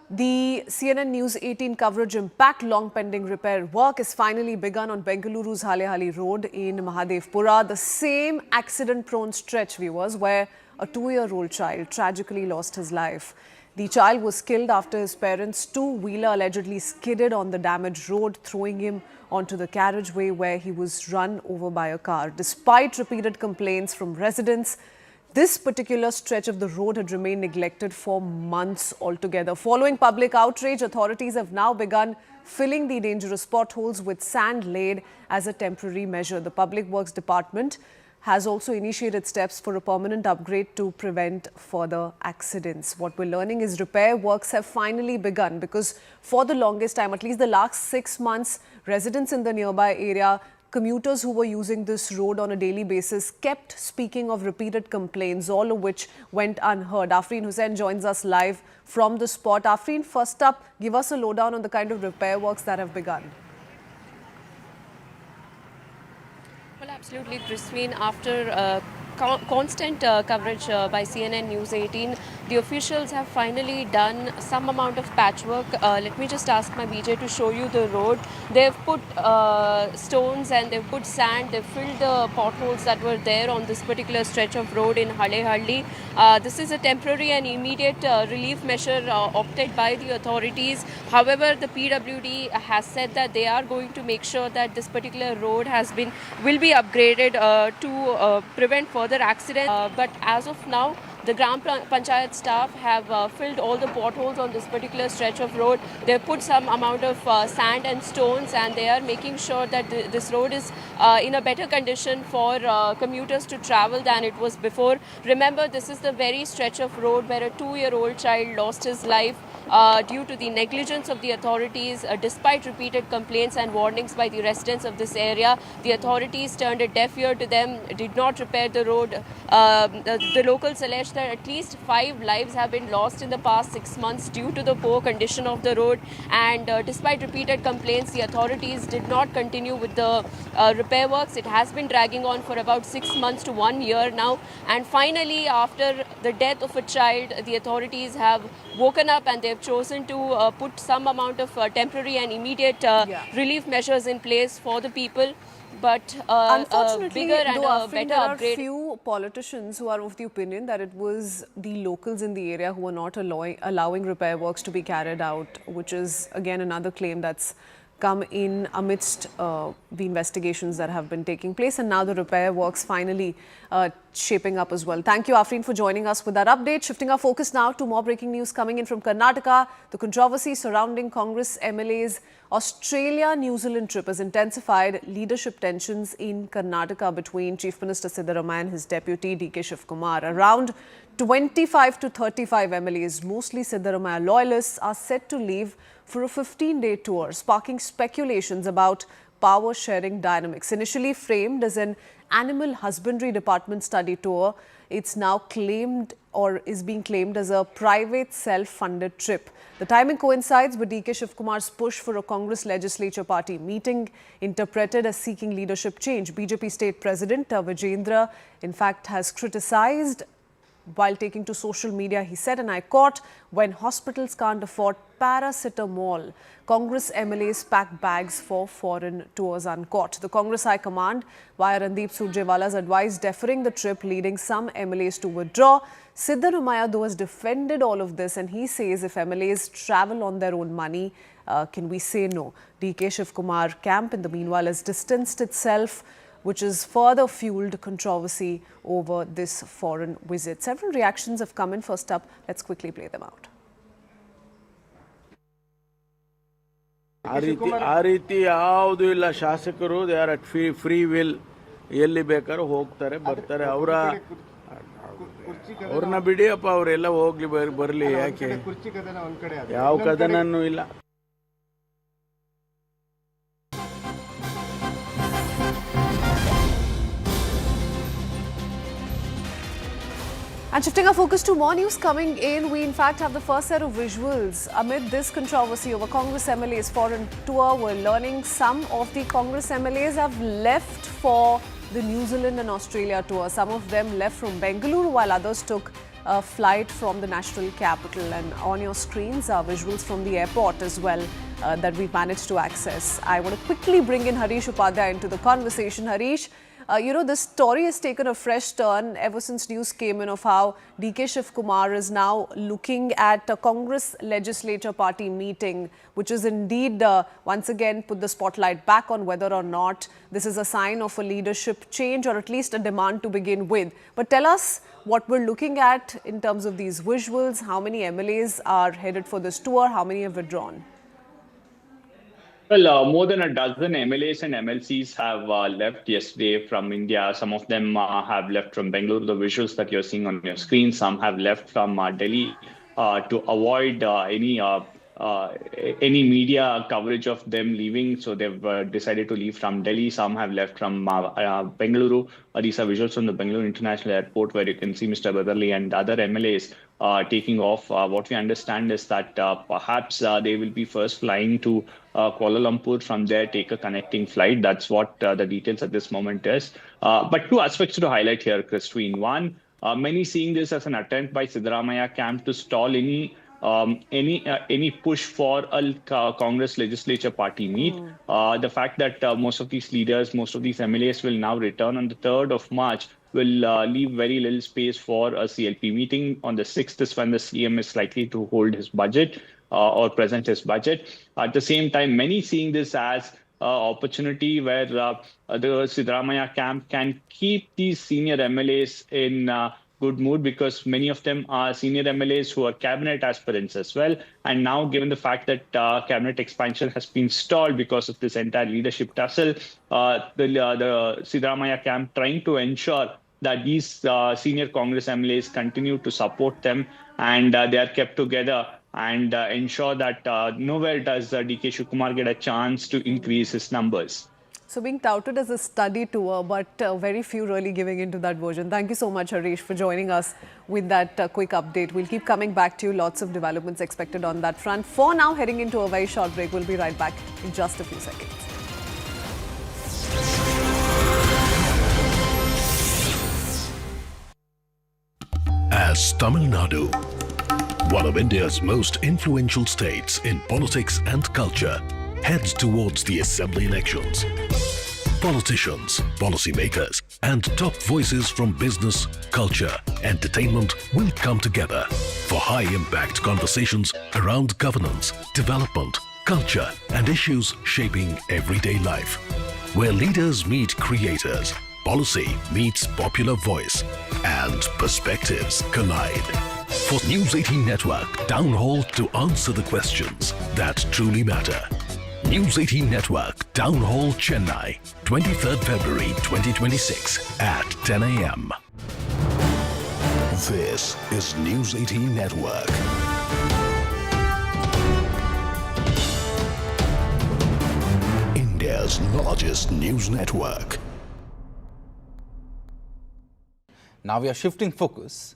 the CNN News 18 coverage impact. Long pending repair work is finally begun on Bengaluru's Halehali Road in Mahadevpura, the same accident-prone stretch, viewers, where a 2-year-old child tragically lost his life. The child was killed after his parents' two-wheeler allegedly skidded on the damaged road, throwing him onto the carriageway where he was run over by a car. Despite repeated complaints from residents, this particular stretch of the road had remained neglected for months altogether. Following public outrage, authorities have now begun filling the dangerous potholes with sand laid as a temporary measure. The Public Works Department has also initiated steps for a permanent upgrade to prevent further accidents. What we're learning is repair works have finally begun, because for the longest time, at least the last 6 months, residents in the nearby area, commuters who were using this road on a daily basis, kept speaking of repeated complaints, all of which went unheard. Afreen Hussain joins us live from the spot. Afreen, first up, give us a lowdown on the kind of repair works that have begun. Well, absolutely, Christine. After constant coverage by CNN News 18, the officials have finally done some amount of patchwork. Let me just ask my BJ to show you the road. They've put stones and they've put sand. They've filled the potholes that were there on this particular stretch of road in Halehali. This is a temporary and immediate relief measure opted by the authorities. However, the PWD has said that they are going to make sure that this particular road will be upgraded to prevent further accidents. But as of now, the Gram Panchayat staff have filled all the potholes on this particular stretch of road. They've put some amount of sand and stones, and they are making sure that this road is in a better condition for commuters to travel than it was before. Remember, this is the very stretch of road where a 2-year-old child lost his life due to the negligence of the authorities. Despite repeated complaints and warnings by the residents of this area, the authorities turned a deaf ear to them, did not repair the road. The locals allege that at least 5 lives have been lost in the past 6 months due to the poor condition of the road. And despite repeated complaints, the authorities did not continue with the repair works. It has been dragging on for about 6 months to 1 year now. And finally, after the death of a child, the authorities have woken up and they've chosen to put some amount of temporary and immediate relief measures in place for the people. But unfortunately, bigger and though, better there are upgrade. few politicians who are of the opinion that it was the locals in the area who were not allowing repair works to be carried out, which is again another claim that's come in amidst the investigations that have been taking place, and now the repair works finally shaping up as well. Thank you, Afreen, for joining us with that update. Shifting our focus now to more breaking news coming in from Karnataka. The controversy surrounding Congress MLA's Australia-New Zealand trip has intensified leadership tensions in Karnataka between Chief Minister Sabarimala and his deputy DK Shivkumar. Around 25 to 35 MLAs, mostly Sabarimala loyalists, are set to leave for a 15-day tour, sparking speculations about power-sharing dynamics. Initially framed as an animal husbandry department study tour, it's now claimed or is being claimed as a private self-funded trip. The timing coincides with DK Shivkumar's push for a Congress legislature party meeting, interpreted as seeking leadership change. BJP State President Vijendra, in fact, has criticized while taking to social media. He said, and I quote, "When hospitals can't afford paracetamol, Congress MLAs pack bags for foreign tours," unquote. The Congress High Command, via Randeep Surjewala's advice, deferring the trip, leading some MLAs to withdraw. Siddaramaiah, though, has defended all of this, and he says if MLAs travel on their own money, can we say no? DK Shivkumar camp, in the meanwhile, has distanced itself, which has further fueled controversy over this foreign visit. Several reactions have come in. First up, let's quickly play them out. ಆ ರೀತಿ ಯಾವುದೂ ಇಲ್ಲ. ಶಾಸಕರು they are at free will, ಎಲ್ಲಿ ಬೇಕಾದ್ರೂ ಹೋಗ್ತಾರೆ ಬರ್ತಾರೆ. ಅವ್ರನ್ನ ಬಿಡಿಯಪ್ಪ, ಅವರೆಲ್ಲ ಹೋಗ್ಲಿ ಬರಲಿ. ಯಾಕೆ ಯಾವ ಕದನೂ ಇಲ್ಲ. And shifting our focus to more news coming in, we in fact have the first set of visuals amid this controversy over Congress MLA's foreign tour. We're learning some of the Congress MLAs have left for the New Zealand and Australia tour. Some of them left from Bengaluru, while others took a flight from the national capital. And on your screens are visuals from the airport as well that we managed to access. I want to quickly bring in Harish Upadhyay into the conversation. Harish, this story has taken a fresh turn ever since news came in of how DK Shivkumar is now looking at a Congress legislature party meeting, which is indeed once again put the spotlight back on whether or not this is a sign of a leadership change or at least a demand to begin with. But tell us what we're looking at in terms of these visuals. How many MLAs are headed for this tour? How many have withdrawn? Well, more than a dozen MLAs and MLCs have left yesterday from India. Some of them have left from Bengaluru, the visuals that you're seeing on your screen. Some have left from Delhi to avoid any media coverage of them leaving. So they've decided to leave from Delhi. Some have left from Bengaluru. These are visuals from the Bengaluru International Airport, where you can see Mr. Badarli and other MLAs taking off. What we understand is that perhaps they will be first flying to Kuala Lumpur, from there take a connecting flight. That's what the details at this moment is. But two aspects to highlight here, Christine. One, many seeing this as an attempt by Siddaramaiah camp to stall any push for a Congress legislature party meet. The fact that most of these leaders, most of these MLAs will now return on the 3rd of March will leave very little space for a CLP meeting. On the 6th is when the CM is likely to hold his budget or present his budget. At the same time, many seeing this as an opportunity where the Siddaramaiah camp can keep these senior MLAs in good mood, because many of them are senior MLAs who are cabinet aspirants as well. And now, given the fact that cabinet expansion has been stalled because of this entire leadership tussle, the Siddaramaiah camp trying to ensure that these senior Congress MLAs continue to support them and they are kept together and ensure that nowhere does DK Shivkumar get a chance to increase his numbers. So being touted as a study tour, but very few really giving into that version. Thank you so much, Harish, for joining us with that quick update. We'll keep coming back to you. Lots of developments expected on that front. For now, heading into a very short break. We'll be right back in just a few seconds. As Tamil Nadu, one of India's most influential states in politics and culture, heads towards the assembly elections, politicians, policymakers, and top voices from business, culture, entertainment will come together for high-impact conversations around governance, development, culture, and issues shaping everyday life. Where leaders meet creators, policy meets popular voice, and perspectives collide. For News 18 Network, Town Hall to answer the questions that truly matter. News 18 Network, Town Hall, Chennai, 23rd February 2026 at 10 a.m. This is News 18 Network. India's largest news network. Now we are shifting focus.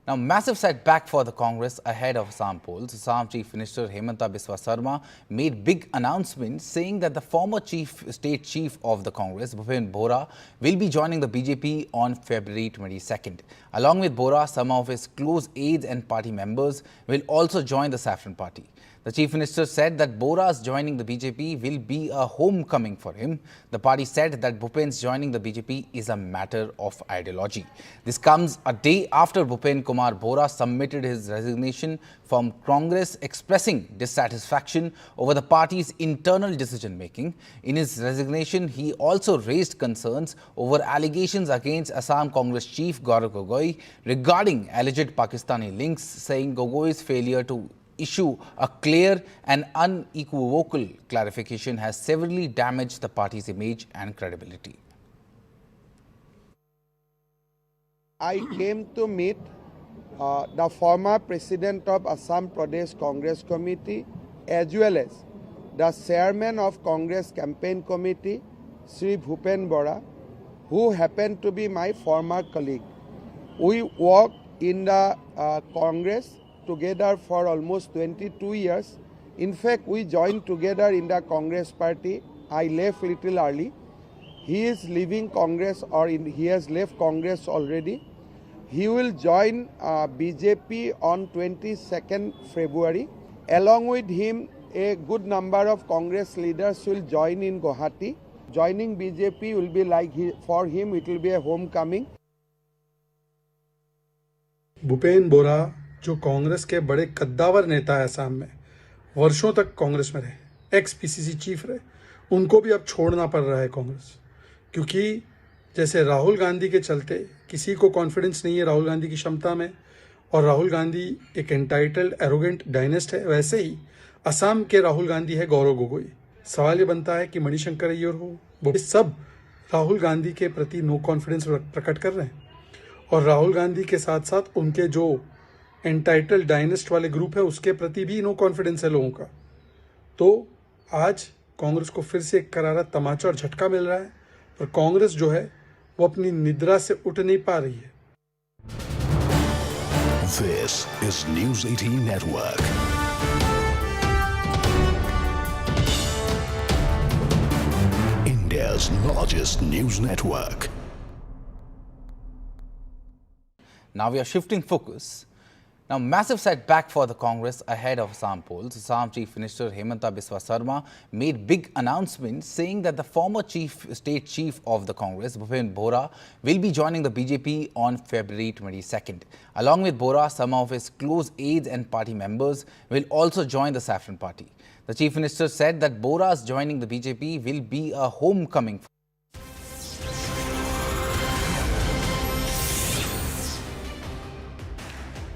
Now, massive setback for the Congress ahead of Assam polls. Assam Chief Minister Hemanta Biswa Sarma made big announcements saying that the former state chief of the Congress, Bhupen Bora, will be joining the BJP on February 22nd. Along with Bora, some of his close aides and party members will also join the Saffron Party. The Chief Minister said that Bora's joining the BJP will be a homecoming for him. The party said that Bhupen's joining the BJP is a matter of ideology. This comes a day after Bhupen Kumar Bora submitted his resignation from Congress, expressing dissatisfaction over the party's internal decision-making. In his resignation, he also raised concerns over allegations against Assam Congress Chief Gaurav Gogoi regarding alleged Pakistani links, saying Gogoi's failure to issue a clear and unequivocal clarification has severely damaged the party's image and credibility. I came to meet the former president of Assam Pradesh Congress Committee as well as the chairman of Congress Campaign Committee, Sri Bhupen Bora, who happened to be my former colleague. We worked in the Congress together for almost 22 years. In fact, we joined together in the Congress party. I left a little early. He is leaving Congress, or he has left Congress already. He will join BJP on 22nd February. Along with him, a good number of Congress leaders will join in Guwahati. Joining BJP will be like, for him, it will be a homecoming. Bhupen बोरा जो कांग्रेस के बड़े कद्दावर नेता है असम में, वर्षों तक कांग्रेस में रहे, एक्स पीसीसी चीफ रहे, उनको भी अब छोड़ना पड़ रहा है कांग्रेस। क्योंकि जैसे राहुल गांधी के चलते किसी को कॉन्फिडेंस नहीं है राहुल गांधी की क्षमता में, और राहुल गांधी एक एंटाइटल्ड एरोगेंट डायनेस्ट है, वैसे ही असम के राहुल गांधी है गौरव गोगोई। सवाल ये बनता है कि मणिशंकर अय्यर हो, वो सब राहुल गांधी के प्रति नो कॉन्फिडेंस प्रकट कर रहे हैं, और राहुल गांधी के साथ साथ उनके जो एंटाइटल्ड डायनेस्ट वाले ग्रुप है उसके प्रति भी नो कॉन्फिडेंस है लोगों का। तो आज कांग्रेस को फिर से एक करारा तमाचा और झटका मिल रहा है, और कांग्रेस जो है वो अपनी निद्रा से उठ नहीं पा रही है। This is News 18 Network. India's largest news network. Now we are shifting focus. Now, massive setback for the Congress ahead of Assam polls. Assam Chief Minister Hemanta Biswa Sarma made big announcements saying that the former state chief of the Congress, Bhupen Bora, will be joining the BJP on February 22nd. Along with Bora, some of his close aides and party members will also join the Saffron Party. The Chief Minister said that Bora's joining the BJP will be a homecoming.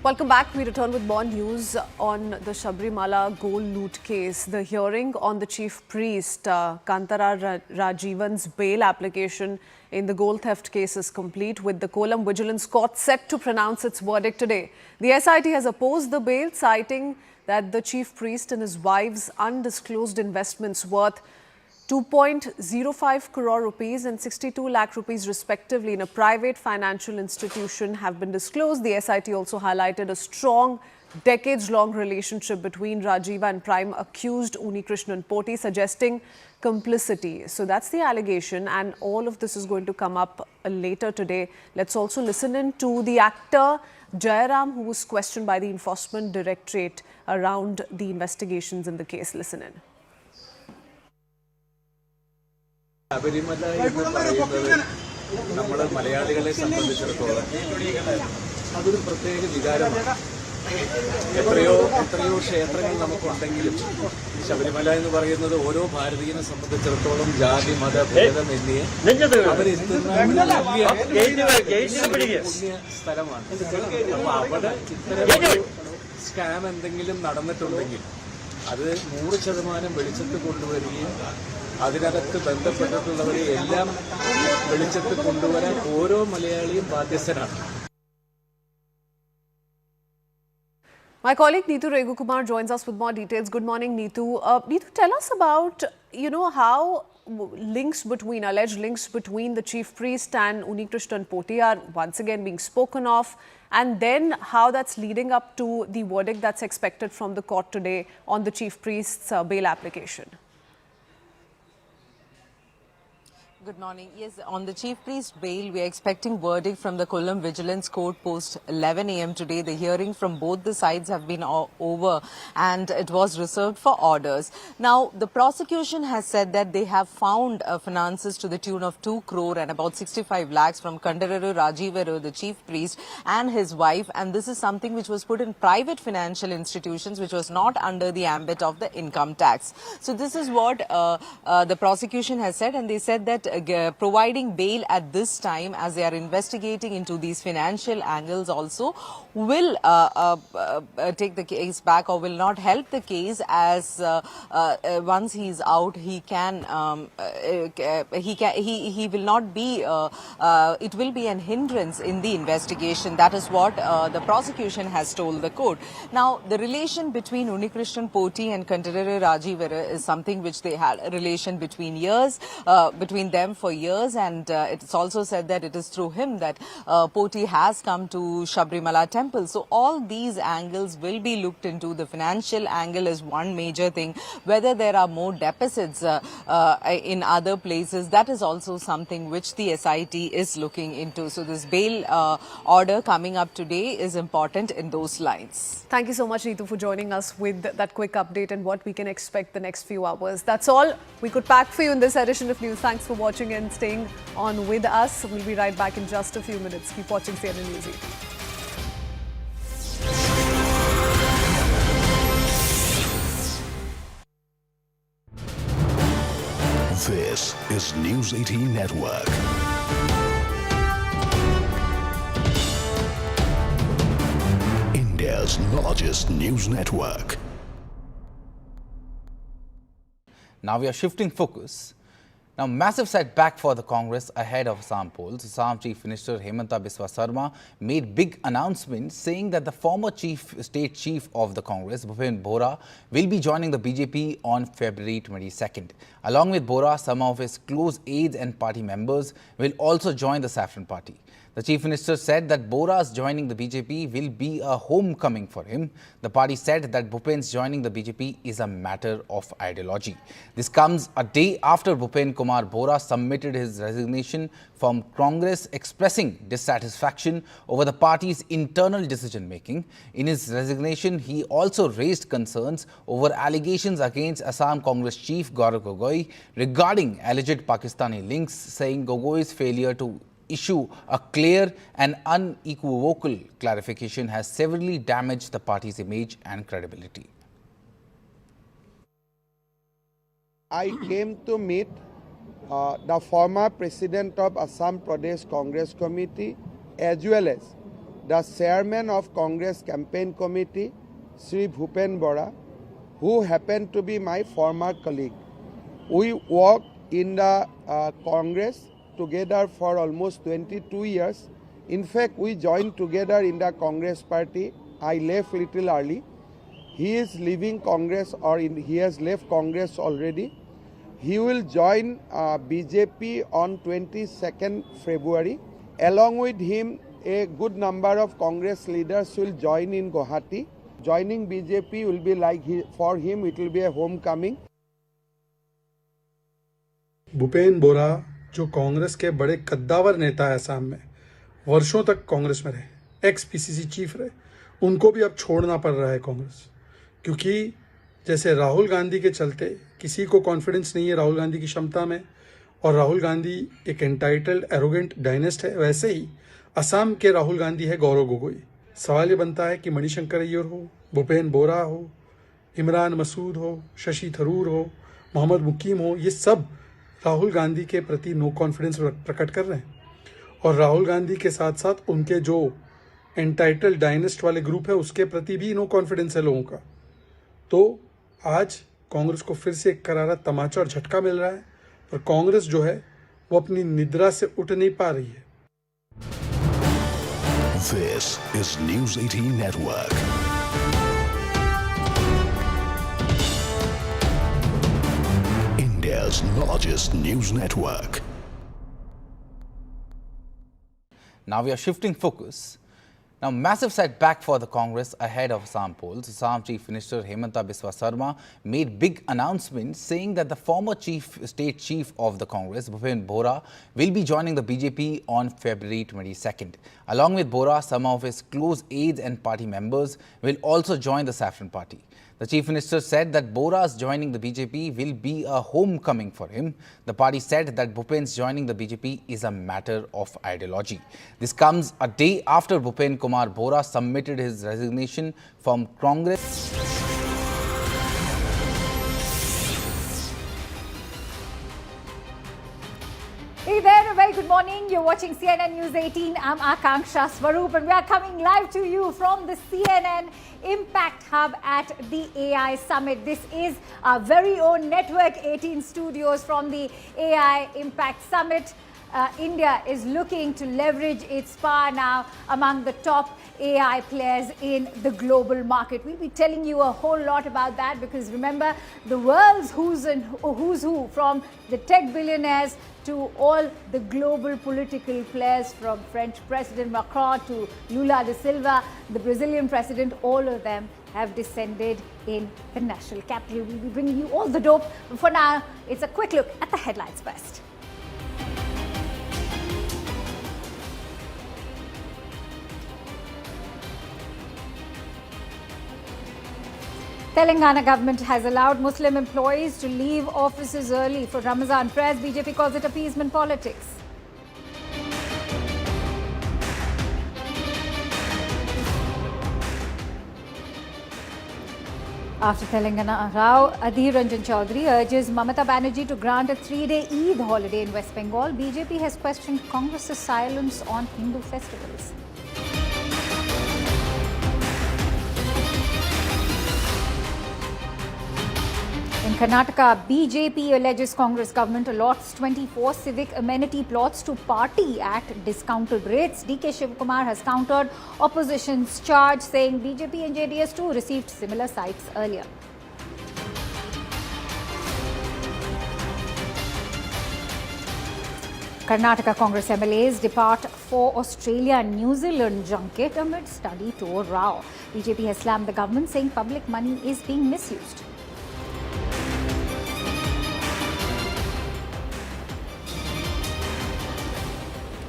Welcome back. We return with more news on the Sabarimala gold loot case. The hearing on the chief priest, Kantara Rajivan's bail application in the gold theft case is complete, with the Kollam Vigilance Court set to pronounce its verdict today. The SIT has opposed the bail, citing that the chief priest and his wife's undisclosed investments worth 2.05 crore rupees and 62 lakh rupees respectively in a private financial institution have been disclosed. The SIT also highlighted a strong decades-long relationship between Rajiva and prime accused Unikrishnan Poti, suggesting complicity. So that's the allegation, and all of this is going to come up later today. Let's also listen in to the actor Jayaram, who was questioned by the Enforcement Directorate around the investigations in the case. Listen in. Sabarimala എന്ന് പറയുന്നത് നമ്മൾ മലയാളികളെ സംബന്ധിച്ചിടത്തോളം അതൊരു പ്രത്യേക വികാരമാണ്. എത്രയോ ക്ഷേത്രങ്ങൾ നമുക്കുണ്ടെങ്കിലും ശബരിമല എന്ന് പറയുന്നത് ഓരോ ഭാരതീയനെ സംബന്ധിച്ചിടത്തോളം ജാതി മത ഭേദമന്യേ അവരെത്തുന്ന പുണ്യ സ്ഥലമാണ്. അപ്പൊ അവിടെ ഇത്തരം സ്കാം എന്തെങ്കിലും നടന്നിട്ടുണ്ടെങ്കിൽ അത് 100% വെളിച്ചത്ത് കൊണ്ടുവരികയും അതിനകത്ത് ബന്ധപ്പെട്ടിട്ടുള്ളവരെ എല്ലാം വെളിച്ചത്ത് കൊണ്ടുവരാൻ ഓരോ മലയാളിയും ബാധ്യസ്ഥനാണ്. My colleague Neetu Regukumar joins us with more details. Good morning, Neetu. Neetu, tell us about, how alleged links between the chief priest and Unikrishnan Poti are once again being spoken of, and then how that's leading up to the verdict that's expected from the court today on the chief priest's bail application. Good morning. Yes, on the chief priest bail, we are expecting verdict from the Kollam Vigilance Court post 11 a.m. today. The hearing from both the sides have been over and it was reserved for orders. Now, the prosecution has said that they have found finances to the tune of 2 crore and about 65 lakhs from Kandararu Rajivaru, the chief priest, and his wife. And this is something which was put in private financial institutions, which was not under the ambit of the income tax. So this is what the prosecution has said, and they said that providing bail at this time, as they are investigating into these financial angles also, will take the case back or will not help the case, as once he is out, he will not be, it will be an hindrance in the investigation. That is what the prosecution has told the court. Now, the relation between Unikrishnan Poti and Kandararu Rajivaru is something which they had a relation between them for years, and it's also said that it is through him that Poti has come to Sabarimala temple. So all these angles will be looked into. The financial angle is one major thing. Whether there are more deficits in other places, that is also something which the SIT is looking into. So this bail order coming up today is important in those lines. Thank you so much, Neetu, for joining us with that quick update and what we can expect the next few hours. That's all we could pack for you in this edition of news. Thanks for watching and staying on with us. We'll be right back in just a few minutes. Keep watching CNN News 8. This is News 18 Network. India's largest news network. Now we are shifting focus. Now, massive setback for the Congress ahead of Assam polls. Assam Chief Minister Hemanta Biswa Sarma made big announcements saying that the former state chief of the Congress, Bhupen Bora, will be joining the BJP on February 22nd. Along with Bora, some of his close aides and party members will also join the Saffron Party. The Chief Minister said that Bora's joining the BJP will be a homecoming for him. The party said that Bhupen's joining the BJP is a matter of ideology. This comes a day after Bhupen Kumar Bora submitted his resignation from Congress, expressing dissatisfaction over the party's internal decision-making. In his resignation, he also raised concerns over allegations against Assam Congress chief Gaurav Gogoi regarding alleged Pakistani links, saying Gogoi's failure to issue a clear and unequivocal clarification has severely damaged the party's image and credibility. I came to meet the former president of Assam Pradesh Congress Committee, as well as the chairman of Congress Campaign Committee, Sri Bhupen Bora, who happened to be my former colleague. We worked in the Congress together for almost 22 years. In fact, we joined together in the Congress party. I left little early. He is leaving Congress, or he has left Congress already. He will join BJP on 22nd February. Along with him, a good number of Congress leaders will join in Guwahati. Joining BJP will be like, for him, it will be a homecoming. Bhupen बोरा जो कांग्रेस के बड़े कद्दावर नेता है असम में, वर्षों तक कांग्रेस में रहे, एक्स पीसीसी चीफ रहे, उनको भी अब छोड़ना पड़ रहा है कांग्रेस, क्योंकि जैसे राहुल गांधी के चलते किसी को कॉन्फिडेंस नहीं है राहुल गांधी की क्षमता में, और राहुल गांधी एक एंटाइटल्ड एरोगेंट डायनेस्ट है, वैसे ही असम के राहुल गांधी है गौरव गोगोई, सवाल ये बनता है कि मणिशंकर अय्यर हो, भूपेन बोरा हो, इमरान मसूद हो, शशि थरूर हो, मोहम्मद मुकीम हो, ये सब राहुल गांधी के प्रति नो कॉन्फिडेंस प्रकट कर रहे हैं। और राहुल गांधी के साथ साथ उनके जो एंटाइटल डायनेस्ट वाले ग्रुप है उसके प्रति भी नो कॉन्फिडेंस है लोगों का। तो आज कांग्रेस को फिर से एक करारा तमाचा और झटका मिल रहा है और कांग्रेस जो है वो अपनी निद्रा से उठ नहीं पा रही है। This is News 18 Network. India's largest news network. Now we are shifting focus. Now, massive setback for the Congress ahead of Assam polls. Assam Chief Minister Hemanta Biswa Sarma made big announcements saying that the former state chief of the Congress, Bhupen Bora, will be joining the BJP on February 22nd. Along with Bora, some of his close aides and party members will also join the Saffron Party. The Chief Minister said that Bora's joining the BJP will be a homecoming for him. The party said that Bhupen's joining the BJP is a matter of ideology. This comes a day after Bhupen Kumar Bora submitted his resignation from Congress. Hey there, a very good morning. You're watching CNN News 18. I'm Akanksha Swaroop and we are coming live to you from the CNN Impact Hub at the AI Summit. This is our very own Network 18 studios from the AI Impact Summit. India is looking to leverage its power now among the top AI players in the global market. We'll be telling you a whole lot about that because remember, the world's who's who, from the tech billionaires to all the global political players, from French President Macron to Lula da Silva, the Brazilian president, all of them have descended in the national capital. We'll be bringing you all the dope. But for now, it's a quick look at the headlines first. Telangana government has allowed Muslim employees to leave offices early for Ramadan prayers. BJP calls it appeasement politics. After Telangana Rao, Adhir Ranjan Chaudhary urges Mamata Banerjee to grant a 3-day Eid holiday in West Bengal. BJP has questioned Congress's silence on Hindu festivals. In Karnataka, BJP alleges Congress government allots 24 civic amenity plots to party at discounted rates. DK Shivakumar has countered opposition's charge, saying BJP and JDS too received similar sites earlier. Karnataka Congress MLAs depart for Australia and New Zealand junket amid study tour row. BJP has slammed the government, saying public money is being misused.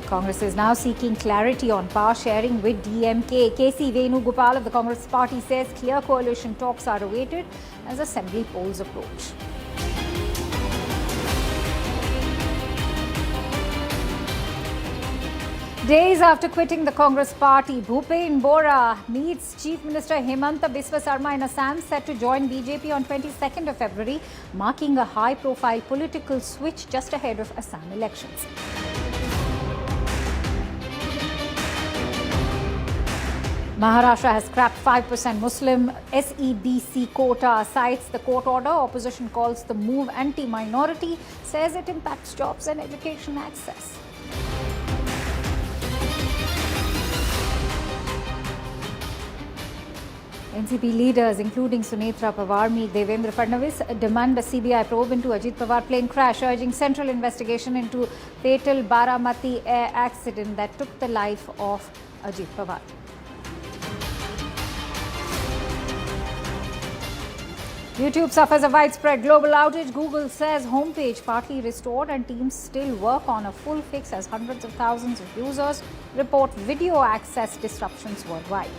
Congress is now seeking clarity on power sharing with DMK. KC Venugopal of the Congress party says clear coalition talks are awaited as assembly polls approach. Days after quitting the Congress party, Bhupen Bora meets Chief Minister Hemanta Biswa Sarma in Assam, set to join BJP on 22nd of February, marking a high-profile political switch just ahead of Assam elections. Maharashtra has scrapped 5% Muslim SEBC quota, cites the court order. Opposition calls the move anti-minority, says it impacts jobs and education access. NCP leaders, including Sunitra Pawar, meet Devendra Fadnavis, demand a CBI probe into Ajit Pawar plane crash, urging central investigation into fatal Baramati air accident that took the life of Ajit Pawar. YouTube suffers a widespread global outage. Google says homepage partly restored and teams still work on a full fix as hundreds of thousands of users report video access disruptions worldwide.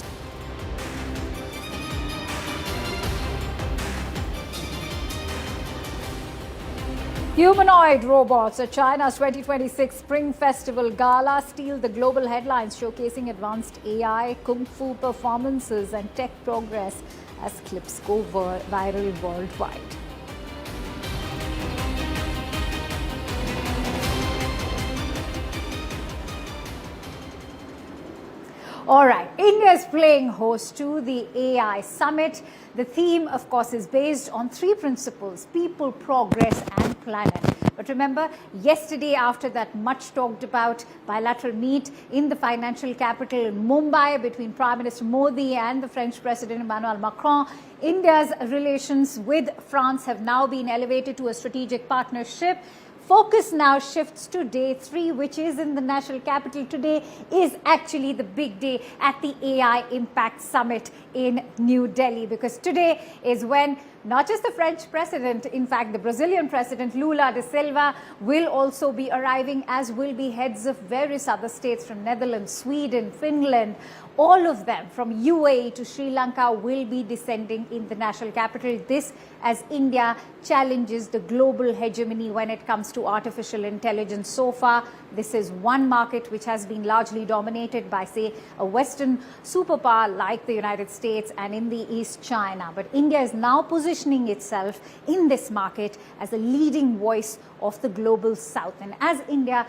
Humanoid robots at China's 2026 Spring Festival Gala steal the global headlines, showcasing advanced AI, kung fu performances and tech progress as clips go viral worldwide. All right, India is playing host to the AI Summit. The theme, of course, is based on three principles: people, progress and planet. But remember, yesterday, after that much talked about bilateral meet in the financial capital in Mumbai between Prime Minister Modi and the French President Emmanuel Macron, India's relations with France have now been elevated to a strategic partnership. Focus now shifts to day 3, which is in the national capital. Today is actually the big day at the AI Impact Summit in New Delhi, because today is when not just the French president, in fact, the Brazilian president Lula da Silva will also be arriving, as will be heads of various other states from Netherlands, Sweden, Finland. All of them from UAE to Sri Lanka will be descending in the national capital. This as India challenges the global hegemony when it comes to artificial intelligence. So far, this is one market which has been largely dominated by, say, a Western superpower like the United States, and in the East, China. But India is now positioning itself in this market as a leading voice of the global South. And as India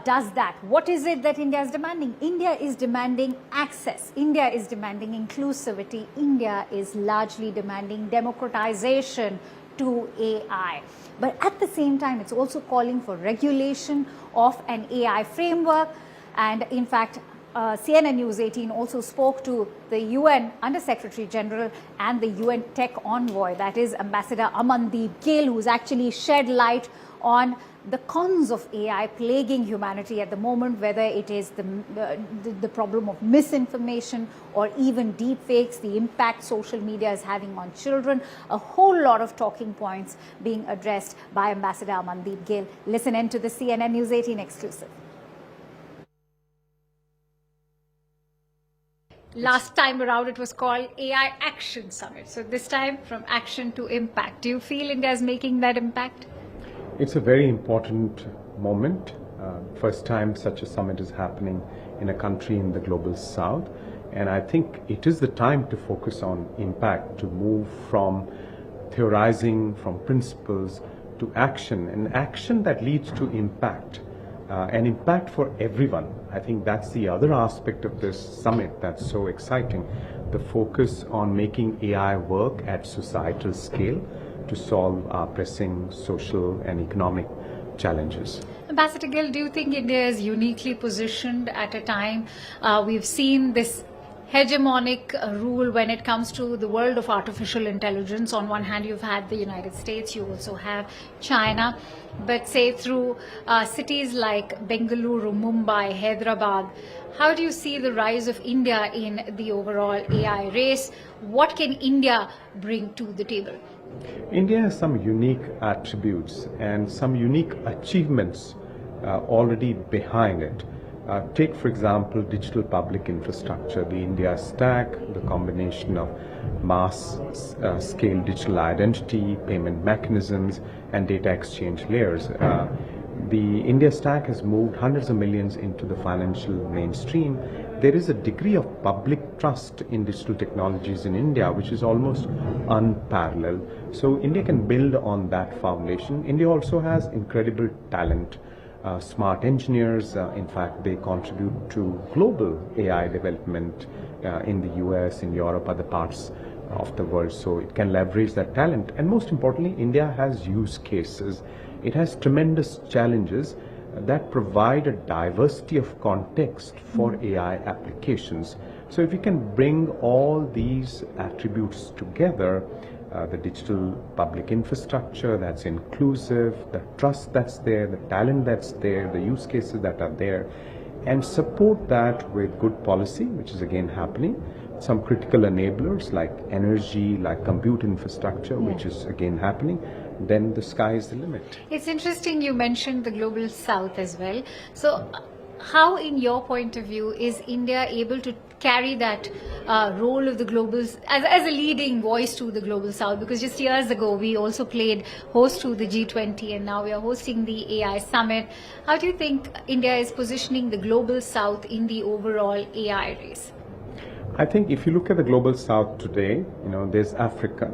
does that, what is it that India is demanding? India is demanding access. India is demanding inclusivity. India is largely demanding democratization to AI. But at the same time, it's also calling for regulation of an AI framework. And in fact, CNN News 18 also spoke to the UN Under Secretary General and the UN Tech Envoy, that is Ambassador Amandeep Gill, who's actually shed light on the cons of AI plaguing humanity at the moment, whether it is the problem of misinformation or even deepfakes, the impact social media is having on children. A whole lot of talking points being addressed by Ambassador Amandeep Gill. Listen in to the CNN News 18 exclusive. Last time around, it was called AI Action Summit. So this time, from action to impact. Do you feel India is making that impact? It's a very important moment. First time such a summit is happening in a country in the global South. And I think it is the time to focus on impact, to move from theorizing, from principles to action, and action that leads to impact. And impact for everyone. I think that's the other aspect of this summit that's so exciting. The focus on making AI work at societal scale to solve our pressing social and economic challenges. Ambassador Gill, do you think India is uniquely positioned at a time we've seen this hegemonic rule when it comes to the world of artificial intelligence? On one hand, you've had the United States, you also have China, but say through cities like Bengaluru, Mumbai, Hyderabad, how do you see the rise of India in the overall AI race? What can India bring to the table? India has some unique attributes and some unique achievements already behind it. Take, for example, digital public infrastructure, the India stack, the combination of mass-scale digital identity, payment mechanisms, and data exchange layers. The India stack has moved hundreds of millions into the financial mainstream. There is a degree of public trust in digital technologies in India which is almost unparalleled. So India can build on that foundation. India also has incredible talent. Smart engineers, in fact, they contribute to global AI development in the US, in Europe, other parts of the world. So it can leverage that talent. And most importantly, India has use cases. It has tremendous challenges that provide a diversity of context for AI applications. So if we can bring all these attributes together, the digital public infrastructure that's inclusive, the trust that's there, the talent that's there, the use cases that are there, and support that with good policy, which is again happening, some critical enablers like energy, like compute infrastructure, which is again happening, then the sky is the limit. It's interesting you mentioned the global South as well. So how, in your point of view, is India able to carry that role of the global, as a leading voice to the global south? Because just years ago, we also played host to the G20, and now we are hosting the AI summit. How do you think India is positioning the global south in the overall AI race? I think if you look at the global south today, there's Africa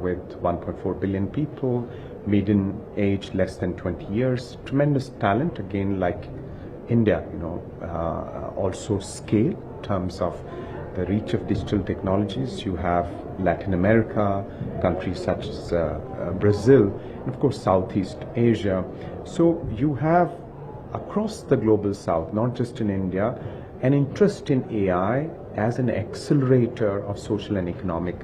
with 1.4 billion people, median age less than 20 years, tremendous talent, again, like India, also scale in terms of the reach of digital technologies. You have Latin America, countries such as Brazil, and of course Southeast Asia. So you have across the global south, not just in India, an interest in AI as an accelerator of social and economic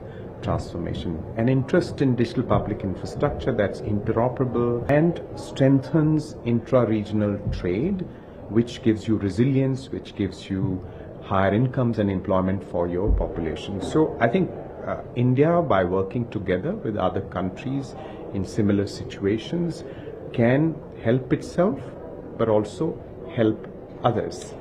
transformation, an interest in digital public infrastructure that's interoperable and strengthens intra-regional trade, which gives you resilience, which gives you higher incomes and employment for your population. So I think India, by working together with other countries in similar situations, can help itself, but also help others.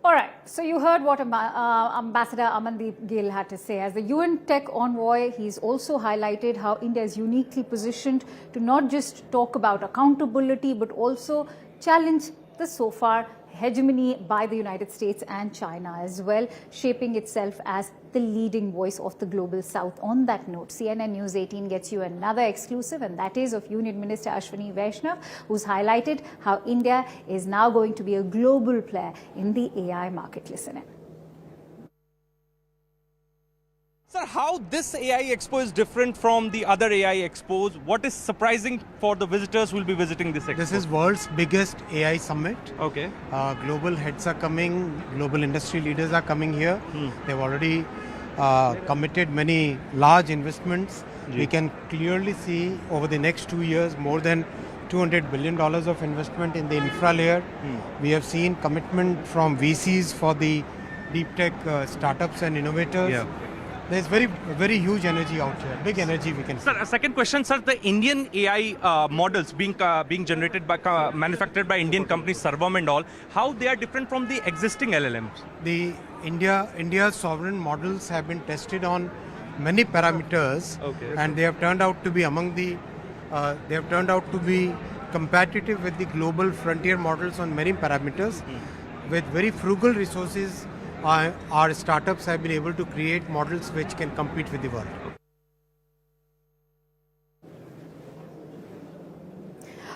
All right, so you heard what Ambassador Amandeep Gill had to say. As the UN Tech Envoy, he's also highlighted how India is uniquely positioned to not just talk about accountability, but also challenge the so far hegemony by the United States and China as well, shaping itself as the leading voice of the global south. On that note, CNN News 18 gets you another exclusive, and that is of Union Minister Ashwini Vaishnav, who's highlighted how India is now going to be a global player in the AI market. Listen in. Sir, how this AI Expo is different from the other AI Expos? What is surprising for the visitors who will be visiting this Expo? This is world's biggest AI summit. Okay. Global heads are coming, global industry leaders are coming here. They've already committed many large investments. We can clearly see over the next 2 years more than $200 billion of investment in the infra layer. We have seen commitment from VCs for the deep tech startups and innovators. Yeah. There's very huge energy out here, big energy we can see. Sir, a second question, sir. The Indian AI models being generated by, manufactured by Indian companies, Sarvam and all, how they are different from the existing LLMs? The India's sovereign models have been tested on many parameters, and they have turned out to be competitive with the global frontier models on many parameters. With very frugal resources, our startups have been able to create models which can compete with the world.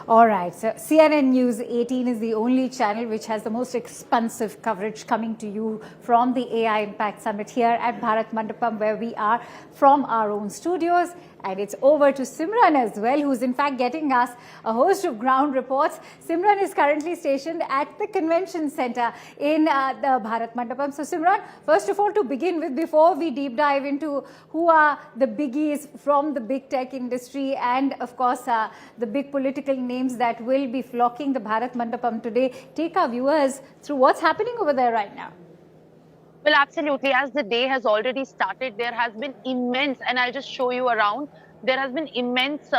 All right, so CNN News 18 is the only channel which has the most expansive coverage coming to you from the AI Impact Summit here at Bharat Mandapam, where we are from our own studios. And it's over to Simran as well, who's in fact getting us a host of ground reports. Simran is currently stationed at the convention center in the Bharat Mandapam. So Simran, first of all, to begin with, before we deep dive into who are the biggies from the big tech industry and of course the big political names that will be flocking the Bharat Mandapam today, take our viewers through what's happening over there right now. Well, absolutely. As the day has already started, there has been immense, and I'll just show you around, there has been immense,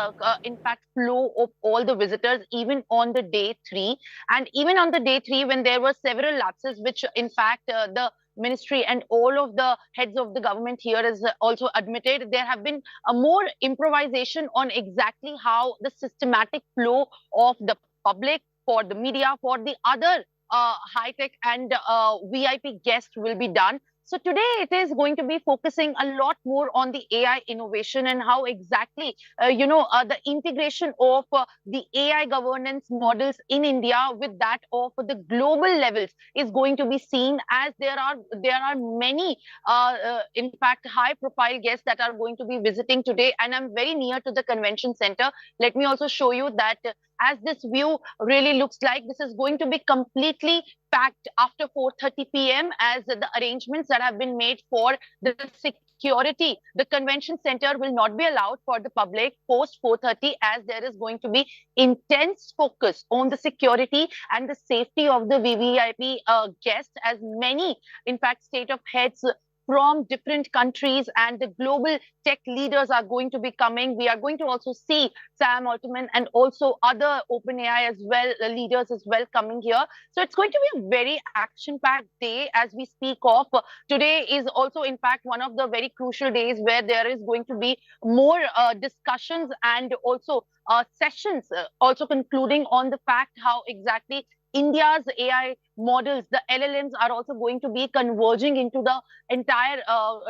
in fact, flow of all the visitors, even on the day 3. And even on the day 3, when there were several lapses, which in fact, the ministry and all of the heads of the government here is also admitted, there have been a more improvisation on exactly how the systematic flow of the public, for the media, for the other high-tech and VIP guests will be done. So today it is going to be focusing a lot more on the AI innovation and how exactly, the integration of the AI governance models in India with that of the global levels is going to be seen, as there are many, in fact, high-profile guests that are going to be visiting today. And I'm very near to the convention center. Let me also show you that as this view really looks like, this is going to be completely packed after 4:30 p.m. as the arrangements that have been made for the security. The convention center will not be allowed for the public post 4:30, as there is going to be intense focus on the security and the safety of the VVIP guests, as many, in fact, state of heads from different countries, and the global tech leaders are going to be coming. We are going to also see Sam Altman and also other OpenAI as well, leaders as well coming here. So it's going to be a very action-packed day as we speak of. Today is also, in fact, one of the very crucial days where there is going to be more discussions and also sessions also concluding on the fact how exactly India's AI models, the LLMs, are also going to be converging into the entire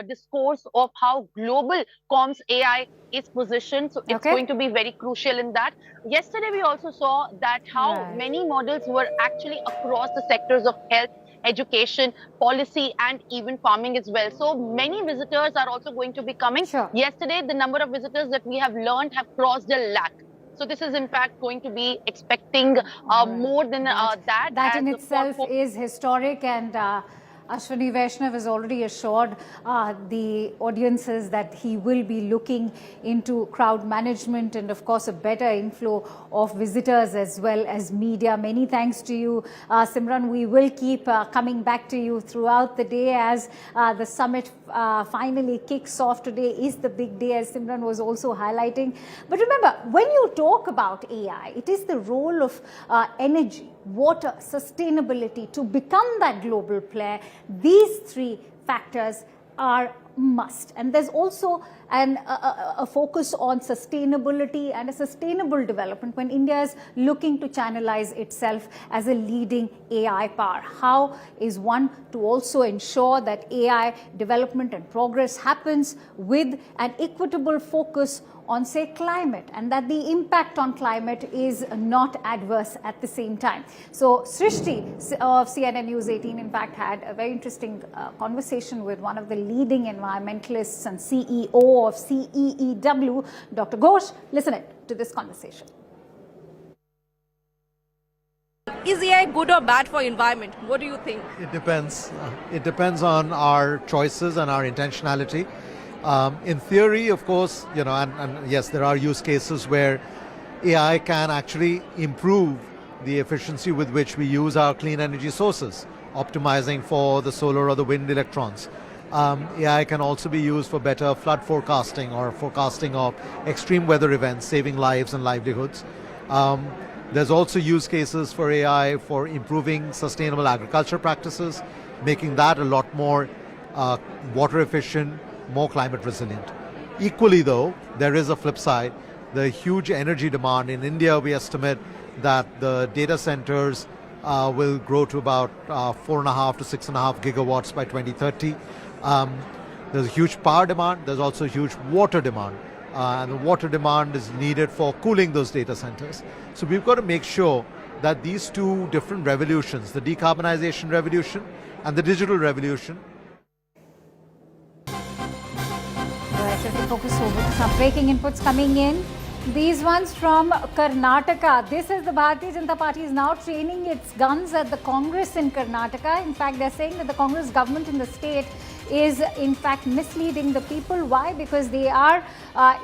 discourse of how global comms AI is positioned. So it's going to be very crucial in that. Yesterday, we also saw that how many models were actually across the sectors of health, education, policy, and even farming as well. So many visitors are also going to be coming. Yesterday, the number of visitors that we have learned have crossed 1 lakh. So this is in fact going to be expecting more than that. That in itself is historic, and Ashwini Vaishnav has already assured the audiences that he will be looking into crowd management and of course a better inflow of visitors as well as media. Many thanks to you, Simran. We will keep coming back to you throughout the day as the summit finally kicks off. Today is the big day, as Simran was also highlighting. But remember, when you talk about AI, it is the role of energy, water, sustainability to become that global player. These three factors are must, and there's also a focus on sustainability and a sustainable development when India is looking to channelize itself as a leading AI power. How is one to also ensure that AI development and progress happens with an equitable focus on, say, climate, and that the impact on climate is not adverse at the same time. So Srishti of CNN News 18 in fact had a very interesting conversation with one of the leading environmentalists and CEO of CEEW, Dr. Ghosh. Listen to this conversation. Is AI good or bad for environment? What do you think? It depends. It depends on our choices and our intentionality. In theory, of course, you know, and yes, there are use cases where AI can actually improve the efficiency with which we use our clean energy sources, optimizing for the solar or the wind electrons. AI can also be used for better flood forecasting or forecasting of extreme weather events, saving lives and livelihoods. There's also use cases for AI for improving sustainable agriculture practices, making that a lot more water efficient, more climate resilient. Equally though, there is a flip side. The huge energy demand in India, we estimate that the data centers will grow to about 4.5 to 6.5 gigawatts by 2030. There's a huge power demand, there's also huge water demand. And the water demand is needed for cooling those data centers. So we've got to make sure that these two different revolutions, the decarbonization revolution and the digital revolution, focus over to some breaking inputs coming in. These ones from Karnataka. This is the Bharatiya Janata Party is now training its guns at the Congress in Karnataka. In fact, they're saying that the Congress government in the state is in fact misleading the people. Why? Because they are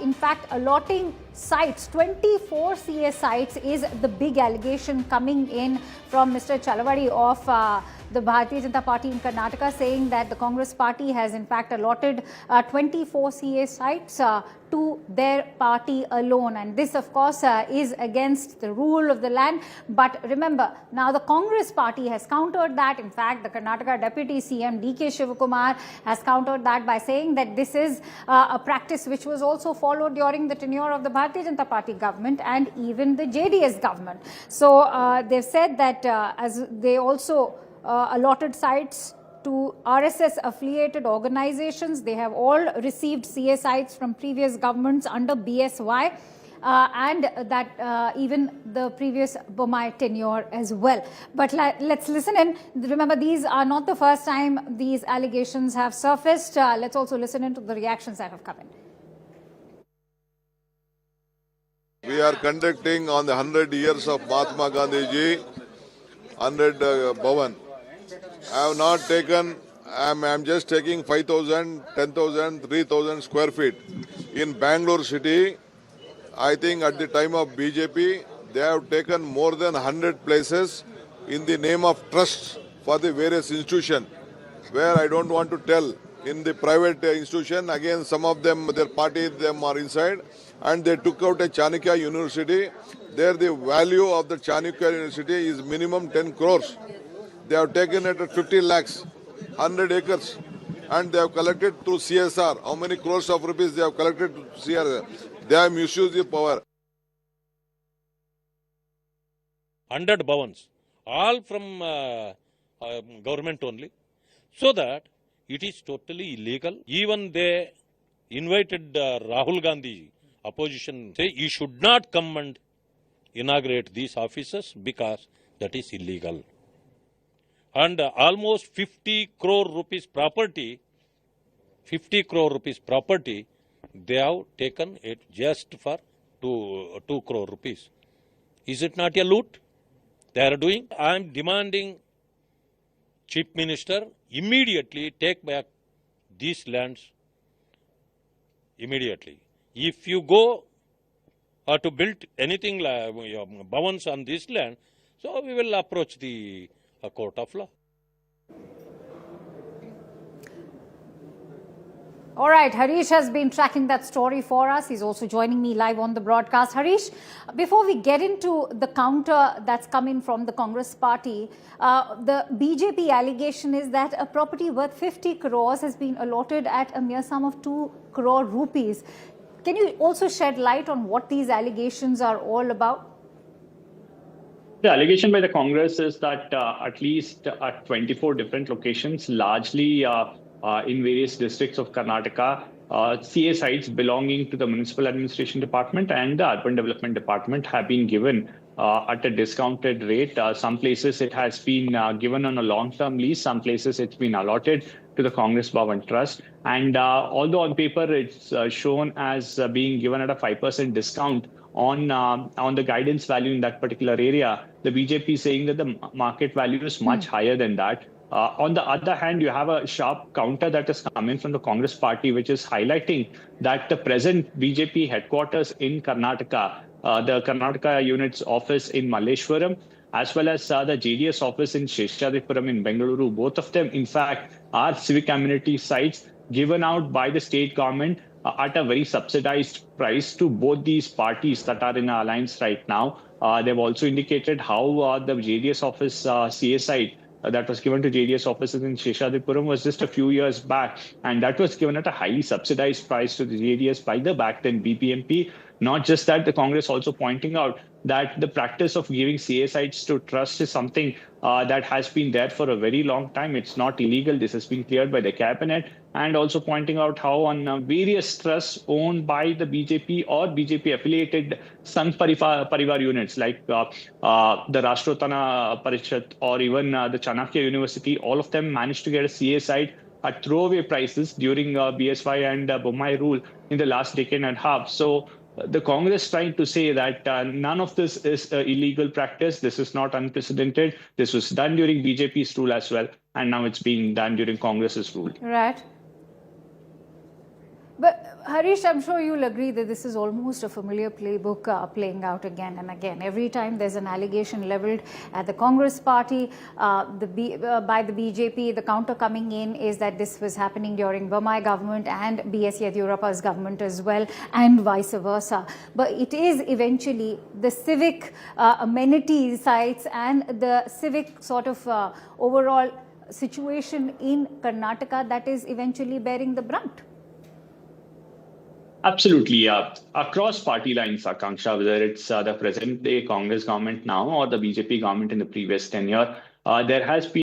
in fact allotting sites. 24 CS sites is the big allegation coming in from Mr. Chalavadi of the Bharatiya Janata Party in Karnataka, saying that the Congress party has in fact allotted 24 CA sites to their party alone, and this of course is against the rule of the land. But remember, now the Congress party has countered that. In fact, the Karnataka Deputy CM DK Shivakumar has countered that by saying that this is a practice which was also followed during the tenure of the Bharatiya Janata Party government and even the JDS government. So they've said that as they also allotted sites to RSS affiliated organizations. They have all received CA sites from previous governments under BSY and that even the previous Bomai tenure as well. But let's listen in. Remember, these are not the first time these allegations have surfaced. Let's also listen in to the reactions that have come in. We are conducting on the 100 years of Mahatma Gandhi ji, 100 Bhavan. I have not taken, I'm just taking 5,000, 10,000, 3,000 square feet. In Bengaluru city, I think at the time of BJP, they have taken more than 100 places in the name of trusts for the various institutions, where I don't want to tell in the private institution. Again, some of them, their party, them are inside. And they took out a Chanakya University. There the value of the Chanakya University is minimum 10 crores. They have taken it at 50 lakhs, 100 acres. And they have collected through CSR. How many crores of rupees they have collected to CSR? They have misused the power. 100 bhavans, all from government only, so that it is totally illegal. Even they invited Rahul Gandhi, opposition, say he should not come and inaugurate these offices because that is illegal. And almost 50 crore rupees property, they have taken it just for 2 crore rupees. Is it not a loot they are doing? I am demanding Chief Minister immediately take back these lands immediately. If you go to build anything like bhavans on this land, so we will approach the court of law. All right, Harish has been tracking that story for us. He's also joining me live on the broadcast. Harish, before we get into the counter that's coming from the Congress party, the BJP allegation is that a property worth 50 crores has been allotted at a mere sum of 2 crore rupees. Can you also shed light on what these allegations are all about? The allegation by the Congress is that at least at 24 different locations, largely in various districts of Karnataka, CA sites belonging to the Municipal Administration Department and the Urban Development Department have been given at a discounted rate. Some places it has been given on a long-term lease. Some places it's been allotted to the Congress Bhavan Trust. And although on paper it's shown as being given at a 5% discount on the guidance value in that particular area, the BJP is saying that the market value is much higher than that. On the other hand, you have a sharp counter that is coming from the Congress party, which is highlighting that the present BJP headquarters in Karnataka, the Karnataka unit's office in Malleshwaram, as well as the JDS office in Sheshadipuram in Bengaluru, both of them, in fact, are civic amenity sites given out by the state government at a very subsidized price to both these parties that are in an alliance right now. They've also indicated how the JDS office CA site that was given to JDS offices in Sheshadipuram was just a few years back. And that was given at a highly subsidized price to the JDS by the back then BPMP. Not just that, the Congress also pointing out that the practice of giving CA sites to trust is something that has been there for a very long time. It's not illegal. This has been cleared by the cabinet. And also pointing out how on various trusts owned by the BJP or BJP affiliated Sangh Parivar units like the Rashtrotana Parishad or even the Chanakya University, all of them managed to get a CA site at throwaway prices during BSY and Bommai rule in the last decade and a half. So the Congress trying to say that none of this is illegal practice. This is not unprecedented. This was done during BJP's rule as well. And now it's being done during Congress's rule. Right. But Harish, I'm sure you'll agree that this is almost a familiar playbook playing out again and again. Every time there's an allegation leveled at the Congress party by the BJP, the counter coming in is that this was happening during Bommai government and B.S. Yediyurappa's government as well, and vice versa. But it is eventually the civic amenity sites and the civic sort of overall situation in Karnataka that is eventually bearing the brunt. Absolutely. Across party lines, Akanksha, whether it's the present day Congress government now or the BJP government in the previous tenure, there has been